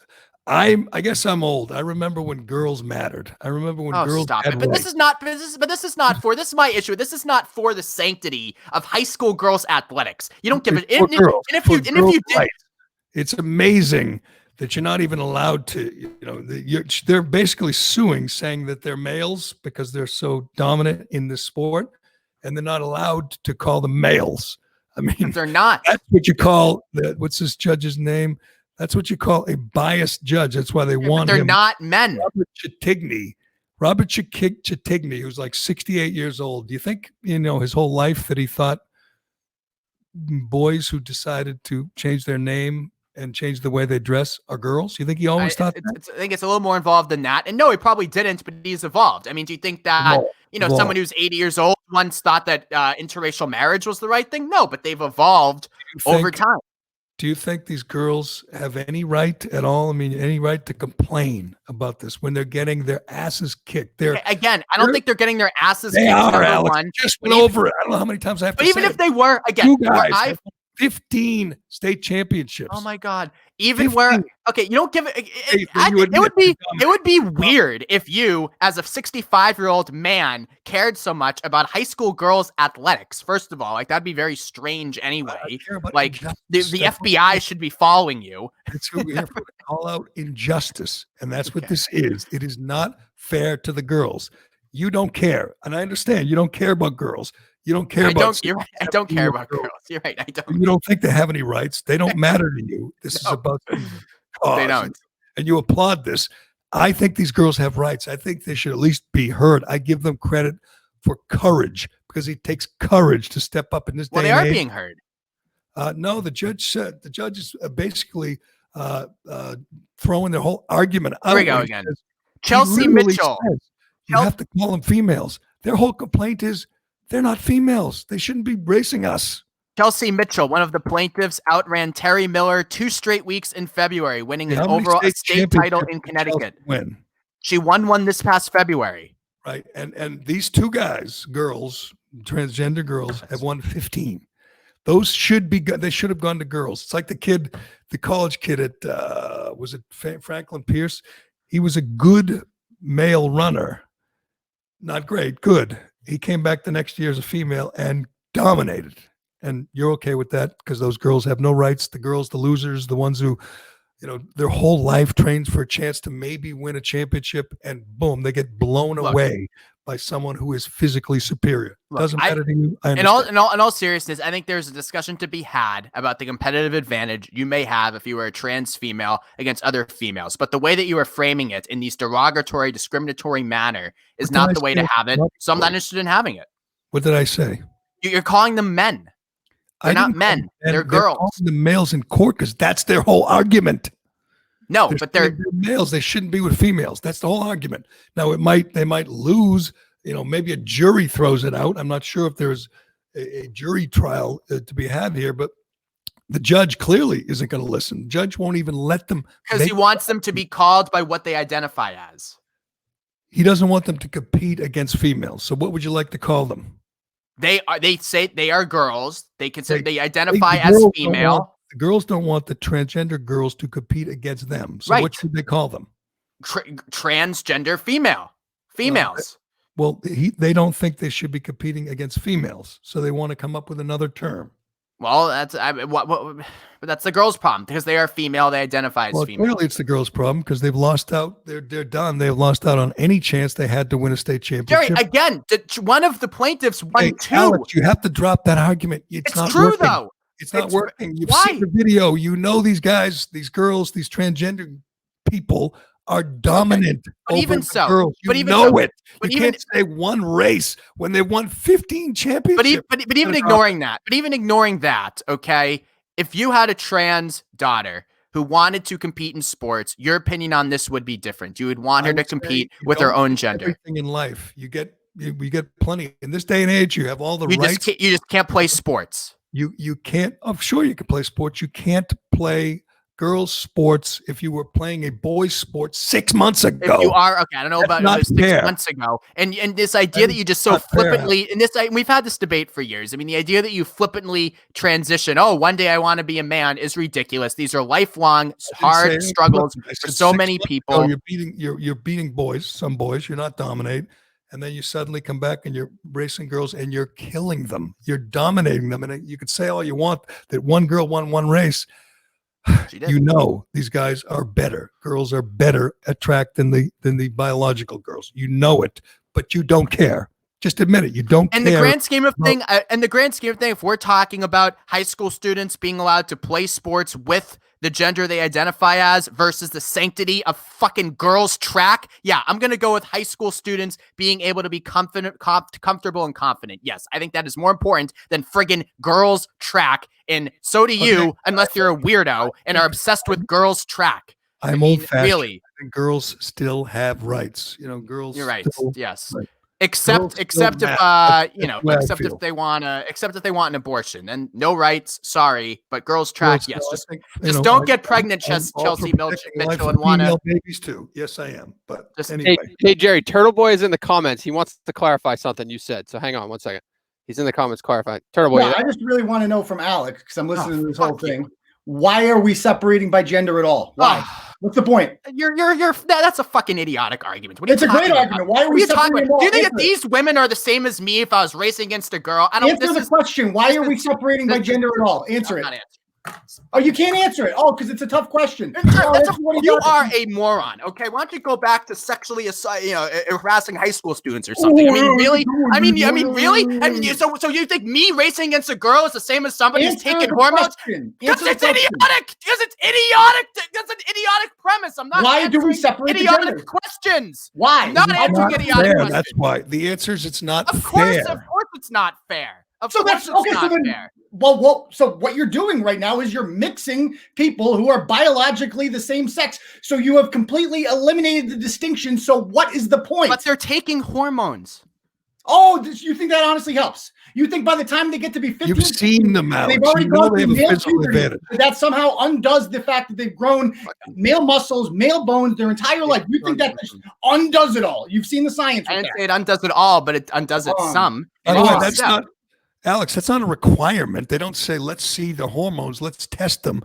I guess I'm old. I remember when girls mattered. I remember when girls
stop
had
it. But
rights.
this is my issue. This is not for the sanctity of high school girls athletics. You don't give it. And if you did,
it's amazing that you're not even allowed to. They're basically suing, saying that they're males because they're so dominant in this sport, and they're not allowed to call them males. I mean,
they're not.
That's what you call what's this judge's name? That's what you call a biased judge. That's why they want him.
They're not men.
Robert Chitigny, who's like 68 years old. Do you think, his whole life that he thought boys who decided to change their name and change the way they dress are girls? You think he always thought that?
I think it's a little more involved than that. And no, he probably didn't, but he's evolved. I mean, do you think that, someone who's 80 years old once thought that interracial marriage was the right thing? No, but they've evolved over time.
Do you think these girls have any right at all? I mean, any right to complain about this when they're getting their asses kicked?
Again, I don't think they're getting their asses kicked.
They are, Alex. Just went over it. I don't know how many times I have to say it.
But even if they were, again,
two guys, 15 state championships.
Oh my God. Even 15. You don't give it. It would be weird if you, as a 65-year-old man, cared so much about high school girls' athletics. First of all, that'd be very strange anyway. The FBI should be following you.
That's who we have to call out injustice. And that's what this is. It is not fair to the girls. You don't care. And I understand you don't care about girls. You don't care about.
You're right. I don't care about girls. You're right. I don't.
You don't think they have any rights. They don't matter to you. This is about cause.
They don't.
And you applaud this. I think these girls have rights. I think they should at least be heard. I give them credit for courage because it takes courage to step up in this day and age.
Well, they are being heard.
No, the judge said the judge is basically throwing their whole argument out.
Here we go again. Chelsea Mitchell.
You have to call them females. Their whole complaint is they're not females. They shouldn't be racing us.
Chelsea Mitchell, one of the plaintiffs, outran Terry Miller 2 straight weeks in February, winning an overall state title in Connecticut. She won one this past February.
Right. And these two guys, girls, transgender girls, have won 15. Those should be good. They should have gone to girls. It's like the college kid at, was it Franklin Pierce? He was a good male runner. Not great, good. He came back the next year as a female and dominated. And you're okay with that because those girls have no rights. The girls, the losers, the ones who, their whole life trains for a chance to maybe win a championship, and boom, they get blown away by someone who is physically superior. Doesn't matter to you.
In all seriousness, I think there's a discussion to be had about the competitive advantage you may have if you were a trans female against other females. But the way that you are framing it in these derogatory, discriminatory manner is not the way to have it. So I'm not interested in having it.
What did I say?
You're calling them men. They're not men. They're girls.
Calling them males in court because that's their whole argument.
No, but they're
males. They shouldn't be with females. That's the whole argument. Now they might lose. Maybe a jury throws it out. I'm not sure if there's a jury trial to be had here, but the judge clearly isn't going to listen. The judge won't even let them
because he wants them to be called by what they identify as.
He doesn't want them to compete against females. So what would you like to call them?
They say they are girls. They identify as female.
The girls don't want the transgender girls to compete against them. So what should they call them?
Transgender females.
Well, they don't think they should be competing against females, so they want to come up with another term.
Well, but that's the girls' problem because they are female. They identify as female.
Clearly, it's the girls' problem because they've lost out. They're done. They've lost out on any chance they had to win a state championship.
Gerry, again, one of the plaintiffs won two.
Alex, you have to drop that argument. It's not
true,
working.
though.
It's not working. You've seen the video. You know these guys, these girls, these transgender people are dominant over the girls. You know it. You can't say one race when they won 15 championships.
But even ignoring that, okay, if you had a trans daughter who wanted to compete in sports, your opinion on this would be different. You would want her to compete with her own gender.
Everything in life, we get plenty. In this day and age, you have all the rights.
You just can't play sports.
You can't. Oh, sure, you can play sports. You can't play girls' sports if you were playing a boys' sport 6 months ago.
If you are, okay, I don't know about it was 6 months ago. And this idea that you just so flippantly, and we've had this debate for years. I mean, the idea that you flippantly transition, one day I want to be a man, is ridiculous. These are lifelong, hard struggles for so many people.
You're beating boys, some boys, you're not dominating. And then you suddenly come back and you're racing girls and you're killing them. You're dominating them. And you could say all you want that one girl won one race. You know these guys are better. Girls are better at track than the biological girls. You know it, but you don't care. Just admit it. You don't care.
In the grand scheme of thing, if we're talking about high school students being allowed to play sports with the gender they identify as versus the sanctity of fucking girls track, yeah, I'm going to go with high school students being able to be comfortable and confident. Yes, I think that is more important than friggin' girls track. And so do you, unless you're a weirdo and are obsessed with girls track.
I'm old-fashioned. Really, I think girls still have rights. Girls.
You're right. Yes.
Right.
Except if they want an abortion, and no rights. Sorry, but girls track. Yes, just don't get pregnant, Chelsea Mitchell, and want to
babies too. Yes, I am. But
anyway. Hey, Gerry, Turtleboy is in the comments. He wants to clarify something you said. So hang on 1 second. He's in the comments clarifying. Turtleboy.
I just really want to know from Alex because I'm listening to this whole thing. Why are we separating by gender at all? Why? What's the point?
That's a fucking idiotic argument.
It's a great argument. Why are we separating?
Do you think that these women are the same as me if I was racing against a girl?
Answer the question. Why are we separating by gender at all? Answer it. Oh, you can't answer it. Oh, because it's a tough question.
You are a moron. Okay, why don't you go back to sexually, harassing high school students or something? I mean, really? I mean, really? I mean, so you think me racing against a girl is the same as somebody who's taking hormones? Because it's idiotic. Because it's idiotic. That's an idiotic premise. I'm not.
Why do we separate
idiotic questions?
Why?
I'm not answering idiotic questions.
That's why. The answer is it's not
fair. Of course, it's not fair. So
what you're doing right now is you're mixing people who are biologically the same sex. So you have completely eliminated the distinction. So what is the point?
But they're taking hormones.
Oh, you think that honestly helps? You think by the time they get to be 15,
you've seen them out.
They've already gone through male puberty. That somehow undoes the fact that they've grown male muscles, male bones their entire life. You think that just undoes it all? You've seen the science.
I didn't say it undoes it all, but it undoes it some.
That's not. Alex, that's not a requirement. They don't say, let's see the hormones, let's test them.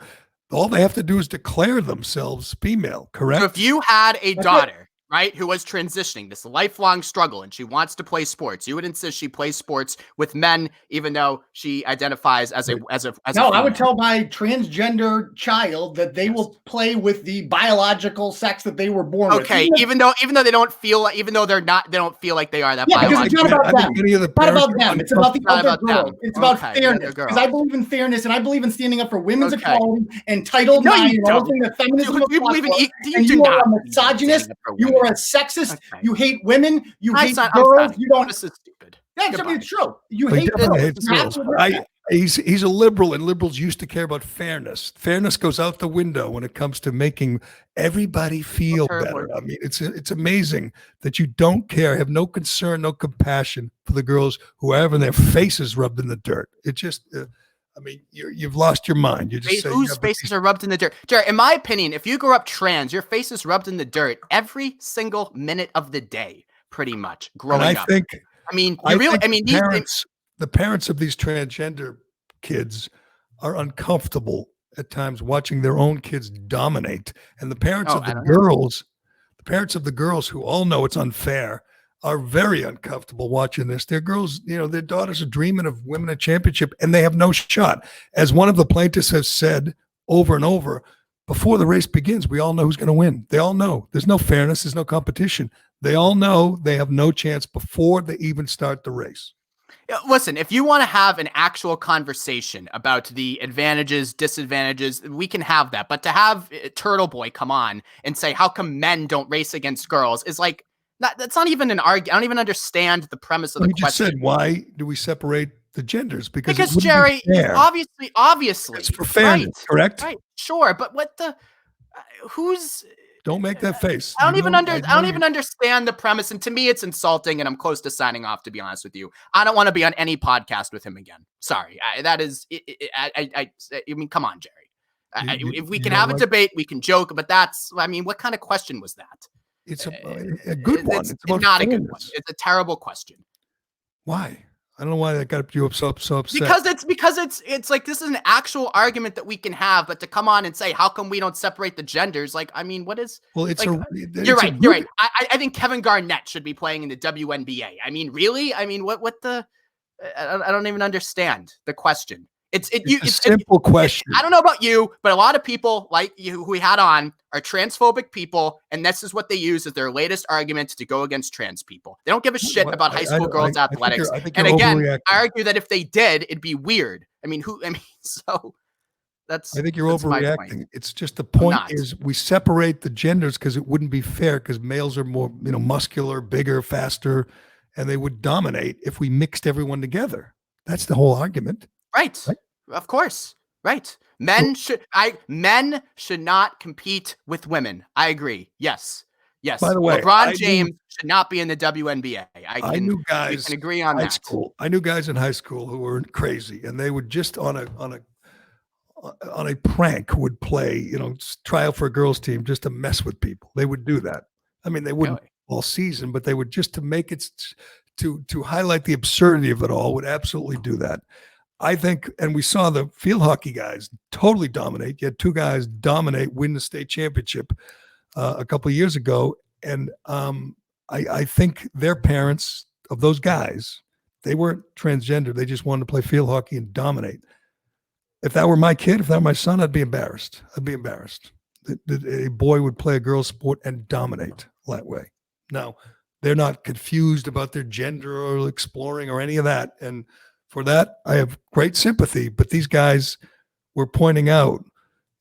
All they have to do is declare themselves female, correct?
So if you had a daughter, right, who was transitioning, this lifelong struggle, and she wants to play sports, you would insist she plays sports with men, even though she identifies as a
I would tell my transgender child that they will play with the biological sex that they were born with.
Okay, even though they don't feel, even though they don't feel like they are that biological.
Because it's not about them. It's not about them. It's about the other girl. It's about fairness. Because I believe in fairness and I believe in standing up for women's equality and Title IX and everything that feminism is. You are a misogynist. You are a sexist. Okay. You hate women. You hate girls. You don't.
This is stupid.
That's true. You hate girls.
He's a liberal, and liberals used to care about fairness. Fairness goes out the window when it comes to making everybody feel better. I mean, it's amazing that you don't care, have no concern, no compassion for the girls who are having their faces rubbed in the dirt. It just. You've lost your mind.
Whose faces are rubbed in the dirt? Gerry, in my opinion, if you grow up trans, your face is rubbed in the dirt every single minute of the day, pretty much, growing up.
The parents of these transgender kids are uncomfortable at times watching their own kids dominate. And the parents of the girls who all know it's unfair are very uncomfortable watching this. Their girls, their daughters are dreaming of winning a championship, and they have no shot. As one of the plaintiffs has said over and over, before the race begins, we all know who's going to win. They all know. There's no fairness. There's no competition. They all know they have no chance before they even start the race.
Listen, if you want to have an actual conversation about the advantages, disadvantages, we can have that. But to have Turtleboy come on and say, how come men don't race against girls is like, that's not even an argument. I don't even understand the premise of the question.
Just said, why do we separate the genders? Because
Jerry, obviously,
it's for fairness, right, correct?
Right, sure, but what the? Who's?
Don't make that face.
I don't even understand the premise, and to me, it's insulting. And I'm close to signing off. To be honest with you, I don't want to be on any podcast with him again. Sorry, I mean, come on, Jerry. If we can have a debate, we can joke, but what kind of question was that?
It's a good one.
It's not a good one. It's a terrible question.
Why? I don't know why that got you so upset.
Because it's like, this is an actual argument that we can have, but to come on and say, how come we don't separate the genders? Like, I mean, what is?
Well,
you're right. I think Kevin Garnett should be playing in the WNBA. I mean, really? I mean, what the? I don't even understand the question. It's a
simple question.
I don't know about you, but a lot of people like you who we had on are transphobic people, and this is what they use as their latest argument to go against trans people. They don't give a shit about high school girls' athletics. And again, I argue that if they did, it'd be weird. So that's.
I think you're overreacting. It's just the point is we separate the genders because it wouldn't be fair because males are more, muscular, bigger, faster, and they would dominate if we mixed everyone together. That's the whole argument.
Right. Of course. Right. Men should not compete with women. I agree. Yes. By the way, LeBron James should not be in the WNBA.
I knew guys.
We can agree on that.
I knew guys in high school who were crazy, and they would just on a prank would play, try out for a girls' team just to mess with people. They would do that. I mean, they wouldn't all season, but they would just to make it to highlight the absurdity of it all. Would absolutely do that. I think, and we saw the field hockey guys totally dominate. You had two guys dominate, win the state championship a couple of years ago. And I think their parents of those guys, they weren't transgender. They just wanted to play field hockey and dominate. If that were my kid, if that were my son, I'd be embarrassed. That a boy would play a girl's sport and dominate that way. Now, they're not confused about their gender or exploring or any of that. And for that, I have great sympathy, but these guys were pointing out,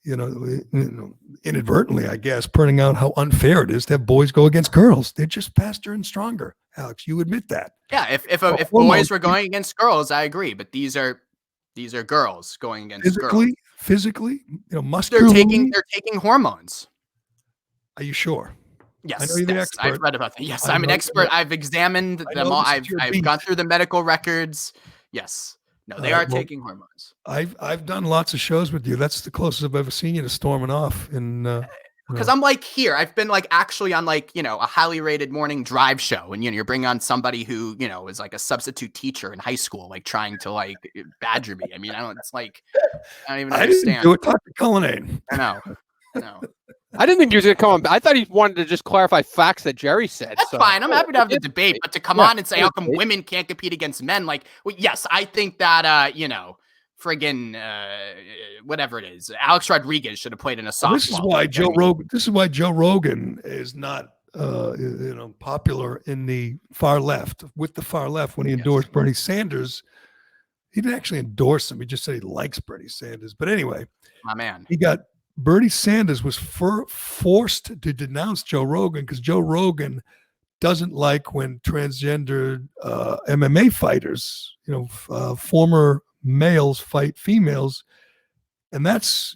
inadvertently, I guess, pointing out how unfair it is to have boys go against girls. They're just faster and stronger. Alex, you admit that.
Yeah, if boys were going against girls, I agree, but these are girls going against girls.
Physically, muscularly.
They're taking hormones.
Are you sure?
Yes,
I know you're the expert.
I've read about that. Yes, I'm an expert. I've examined them all. I've gone through the medical records. Yes. No, they are taking hormones.
I've done lots of shows with you. That's the closest I've ever seen you to storming off.
Because I'm like here. I've been like actually on like, a highly rated morning drive show. And, you're bringing on somebody who, is like a substitute teacher in high school, like trying to like badger me. I mean, I don't even understand.
I didn't do it. Talk to Cullinane.
I know.
I didn't think he was going to come on. I thought he wanted to just clarify facts that Gerry said.
That's fine. I'm happy to have the debate, but to come on and say how come women can't compete against men, like, well, yes, I think that friggin' whatever it is, Alex Rodriguez should have played in a softball.
This is why Joe Rogan is not popular in the far left. With the far left, when he endorsed Bernie Sanders, he didn't actually endorse him. He just said he likes Bernie Sanders. But anyway,
my man,
Bernie Sanders was forced to denounce Joe Rogan because Joe Rogan doesn't like when transgender MMA fighters, former males fight females. And that's,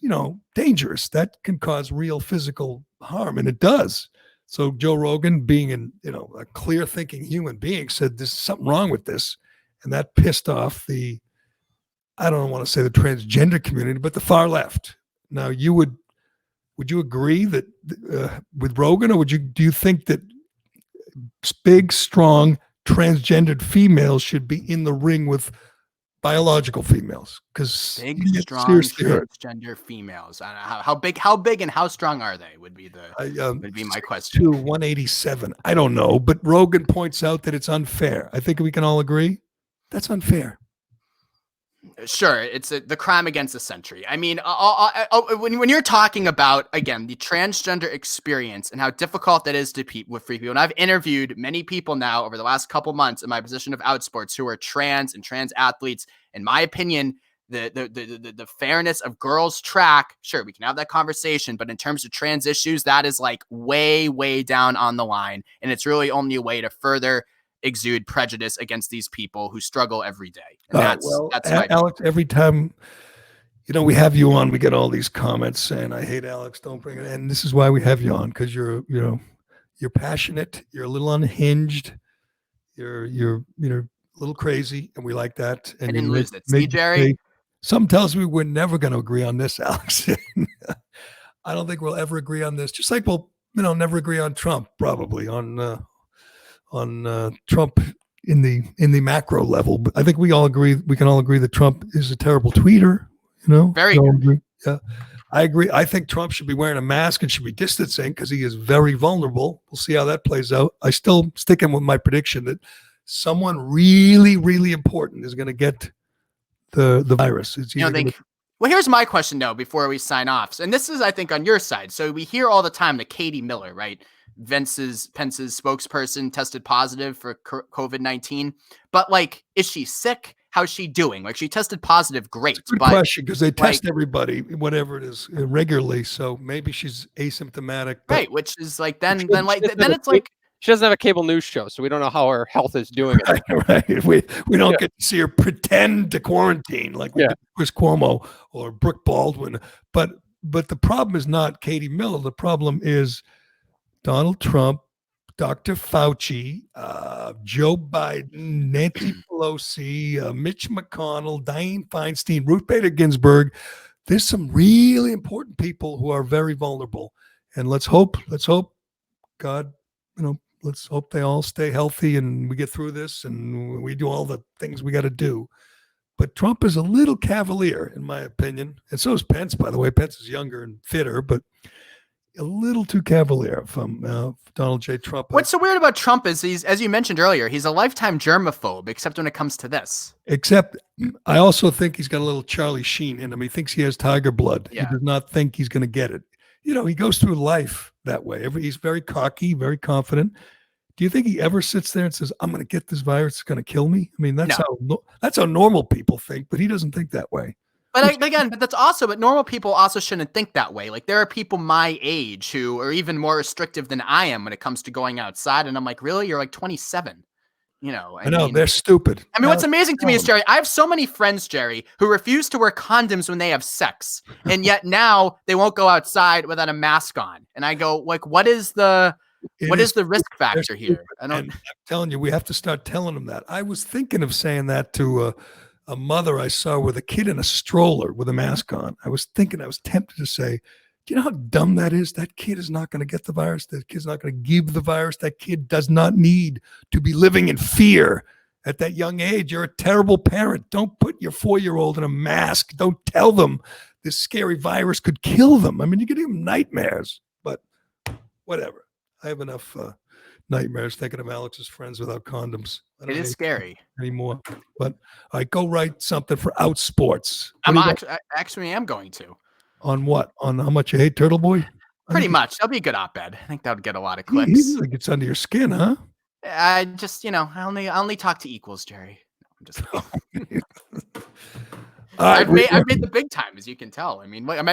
dangerous. That can cause real physical harm, and it does. So Joe Rogan, being a clear thinking human being, said there's something wrong with this. And that pissed off I don't want to say the transgender community, but the far left. Now, would you agree that with Rogan, or do you think that big, strong, transgendered females should be in the ring with biological females, because
big, strong, transgender females. I don't know how big and how strong are they? Would be my question.
187. I don't know, but Rogan points out that it's unfair. I think we can all agree that's unfair.
Sure, it's the crime against the century. I mean, when you're talking about, again, the transgender experience and how difficult that is to with free people, and I've interviewed many people now over the last couple months in my position of Outsports who are trans and trans athletes. In my opinion, the fairness of girls track, sure, we can have that conversation, but in terms of trans issues, that is like way, way down on the line, and it's really only a way to further exude prejudice against these people who struggle every day. And that's my
Alex, every time we have you on, we get all these comments saying, I hate Alex, don't bring it. And this is why we have you on, because you're passionate, you're a little unhinged, you're a little crazy, and we like that. And
I didn't lose it. See, Gerry?
Some tells me we're never going to agree on this, Alex. I don't think we'll ever agree on this. Just like we'll never agree on Trump, probably on Trump in the macro level. But I think we can all agree that Trump is a terrible tweeter,
Very good.
Yeah. I agree. I think Trump should be wearing a mask and should be distancing because he is very vulnerable. We'll see how that plays out. I still sticking with my prediction that someone really, really important is going to get the virus.
Well, here's my question though, before we sign off. And this is, I think, on your side. So we hear all the time that Katie Miller, right? Pence's spokesperson, tested positive for COVID-19, but is she sick? How's she doing? She tested positive, great.
Good question, because they test everybody, whatever it is, regularly. So maybe she's asymptomatic,
right? Which is then it's like
she doesn't have a cable news show, so we don't know how her health is doing.
Right. We don't get to see her pretend to quarantine like Chris Cuomo or Brooke Baldwin. But the problem is not Katie Miller. The problem is Donald Trump, Dr. Fauci, Joe Biden, Nancy Pelosi, Mitch McConnell, Dianne Feinstein, Ruth Bader Ginsburg. There's some really important people who are very vulnerable. And let's hope, God, let's hope they all stay healthy and we get through this and we do all the things we got to do. But Trump is a little cavalier, in my opinion. And so is Pence, by the way. Pence is younger and fitter, but a little too cavalier from Donald J. Trump.
What's so weird about Trump is he's, as you mentioned earlier, he's a lifetime germaphobe, except when it comes to this.
Except I also think he's got a little Charlie Sheen in him. He thinks he has tiger blood. Yeah. He does not think he's going to get it. He goes through life that way. He's very cocky, very confident. Do you think he ever sits there and says, I'm going to get this virus, it's going to kill me? I mean, that's how normal people think, but he doesn't think that way.
But but normal people also shouldn't think that way. There are people my age who are even more restrictive than I am when it comes to going outside. And I'm like, really? You're 27. I know,
they're stupid.
I mean, what's amazing to me is, Gerry, I have so many friends, Gerry, who refuse to wear condoms when they have sex. And yet now they won't go outside without a mask on. And I go, what is the risk factor here?
I'm telling you, we have to start telling them that. I was thinking of saying that to a mother I saw with a kid in a stroller with a mask on. I was tempted to say, do you know how dumb that is? That kid is not going to get the virus. That kid's not going to give the virus. That kid does not need to be living in fear at that young age. You're a terrible parent. Don't put your 4-year-old in a mask. Don't tell them this scary virus could kill them. I mean, you could give them nightmares, but whatever. I have enough nightmares thinking of Alex's friends without condoms.
It is scary
anymore. But I go write something for Outsports.
I actually am going to.
On what? On how much you hate Turtleboy?
Pretty much. That'll be a good op-ed. I think that would get a lot of clicks.
He really gets under your skin, huh?
I just, I only talk to equals, Gerry. I'm just I've made the big time, as you can tell. I mean, I'm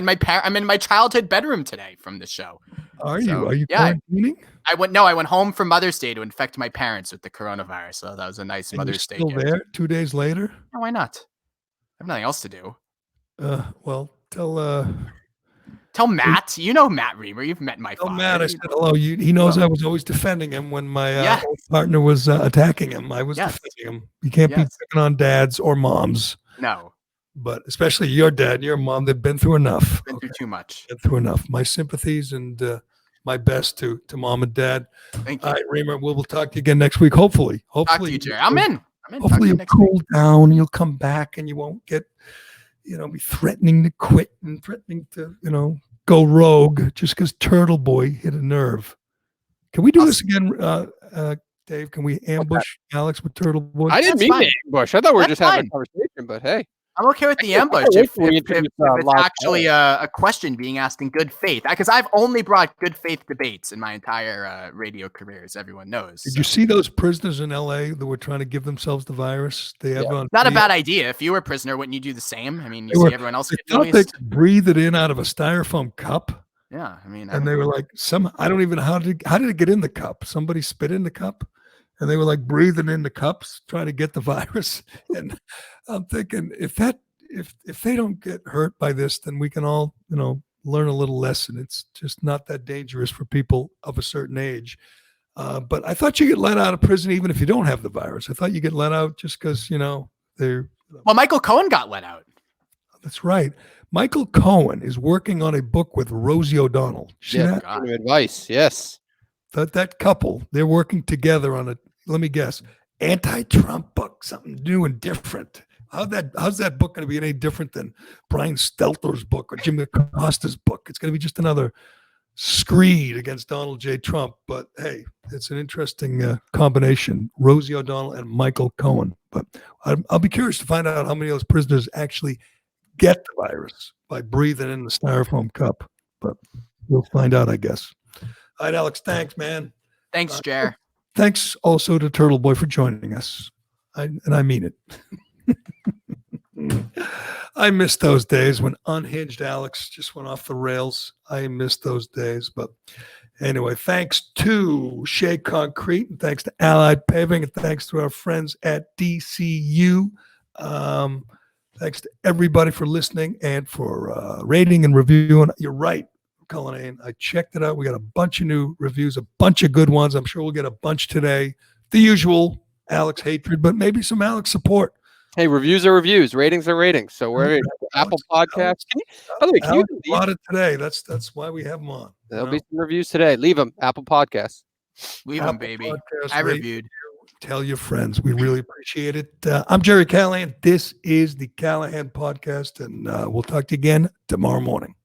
in my childhood bedroom today from the show.
Are you quarantining?
I went home for Mother's Day to infect my parents with the coronavirus. So that was a nice Mother's Day.
Still there 2 days later?
No, why not? I have nothing else to do.
Well,
tell Matt. You know Matt Reimer. You've met my father.
Matt, I said hello. He knows I was always defending him when my old partner was attacking him. I was defending him. You can't be picking on dads or moms.
No.
But especially your dad and your mom, they've been through enough.
Been through too much.
Been through enough. My sympathies and my best to mom and dad.
Thank you.
All right, Reimer, we'll talk to you again next week. Hopefully.
Talk to you, Gerry. I'm in.
Hopefully you'll cool down. You'll come back, and you won't get, be threatening to quit and threatening to, go rogue just because Turtleboy hit a nerve. Can we do this again, Dave? Can we ambush Alex with Turtleboy?
I didn't mean to ambush. I thought we were just having a conversation, but hey.
I'm okay with the ambush if it's actually a question being asked in good faith. Because I've only brought good faith debates in my entire radio career, as everyone knows.
Did you see those prisoners in L.A. that were trying to give themselves the virus? They have
not a bad idea. If you were a prisoner, wouldn't you do the same? I mean, see everyone else.
They could breathe it in out of a styrofoam cup.
Yeah, I mean,
and they were like, I don't even know how did it get in the cup? Somebody spit in the cup. And they were like breathing in the cups, trying to get the virus. And I'm thinking, if they don't get hurt by this, then we can all, learn a little lesson. It's just not that dangerous for people of a certain age. But I thought you get let out of prison even if you don't have the virus. I thought you get let out just because, they're.
Well, Michael Cohen got let out.
That's right. Michael Cohen is working on a book with Rosie O'Donnell.
Advice, yes.
That couple, they're working together on let me guess, anti-Trump book, something new and different. How's that book going to be any different than Brian Stelter's book or Jimmy Acosta's book? It's going to be just another screed against Donald J. Trump. But hey, it's an interesting combination, Rosie O'Donnell and Michael Cohen. But I'll be curious to find out how many of those prisoners actually get the virus by breathing in the styrofoam cup. But we'll find out, I guess. All right, Alex, thanks, man.
Thanks, Jer.
Thanks also to Turtleboy for joining us. And I mean it. I miss those days when unhinged Alex just went off the rails. I miss those days. But anyway, thanks to Shea Concrete, and thanks to Allied Paving, and thanks to our friends at DCU. Thanks to everybody for listening and for rating and reviewing. You're right, Cullinane. I checked it out. We got a bunch of new reviews, a bunch of good ones. I'm sure we'll get a bunch today. The usual Alex hatred, but maybe some Alex support.
Hey, reviews are reviews, ratings are ratings. So we're Apple Podcasts. By the way, can you
a lot of today? That's why we have them on.
There'll be some reviews today. Leave them, Apple Podcasts.
Leave them, baby. I reviewed.
Tell your friends. We really appreciate it. I'm Gerry Callahan. This is the Callahan Podcast, and we'll talk to you again tomorrow morning.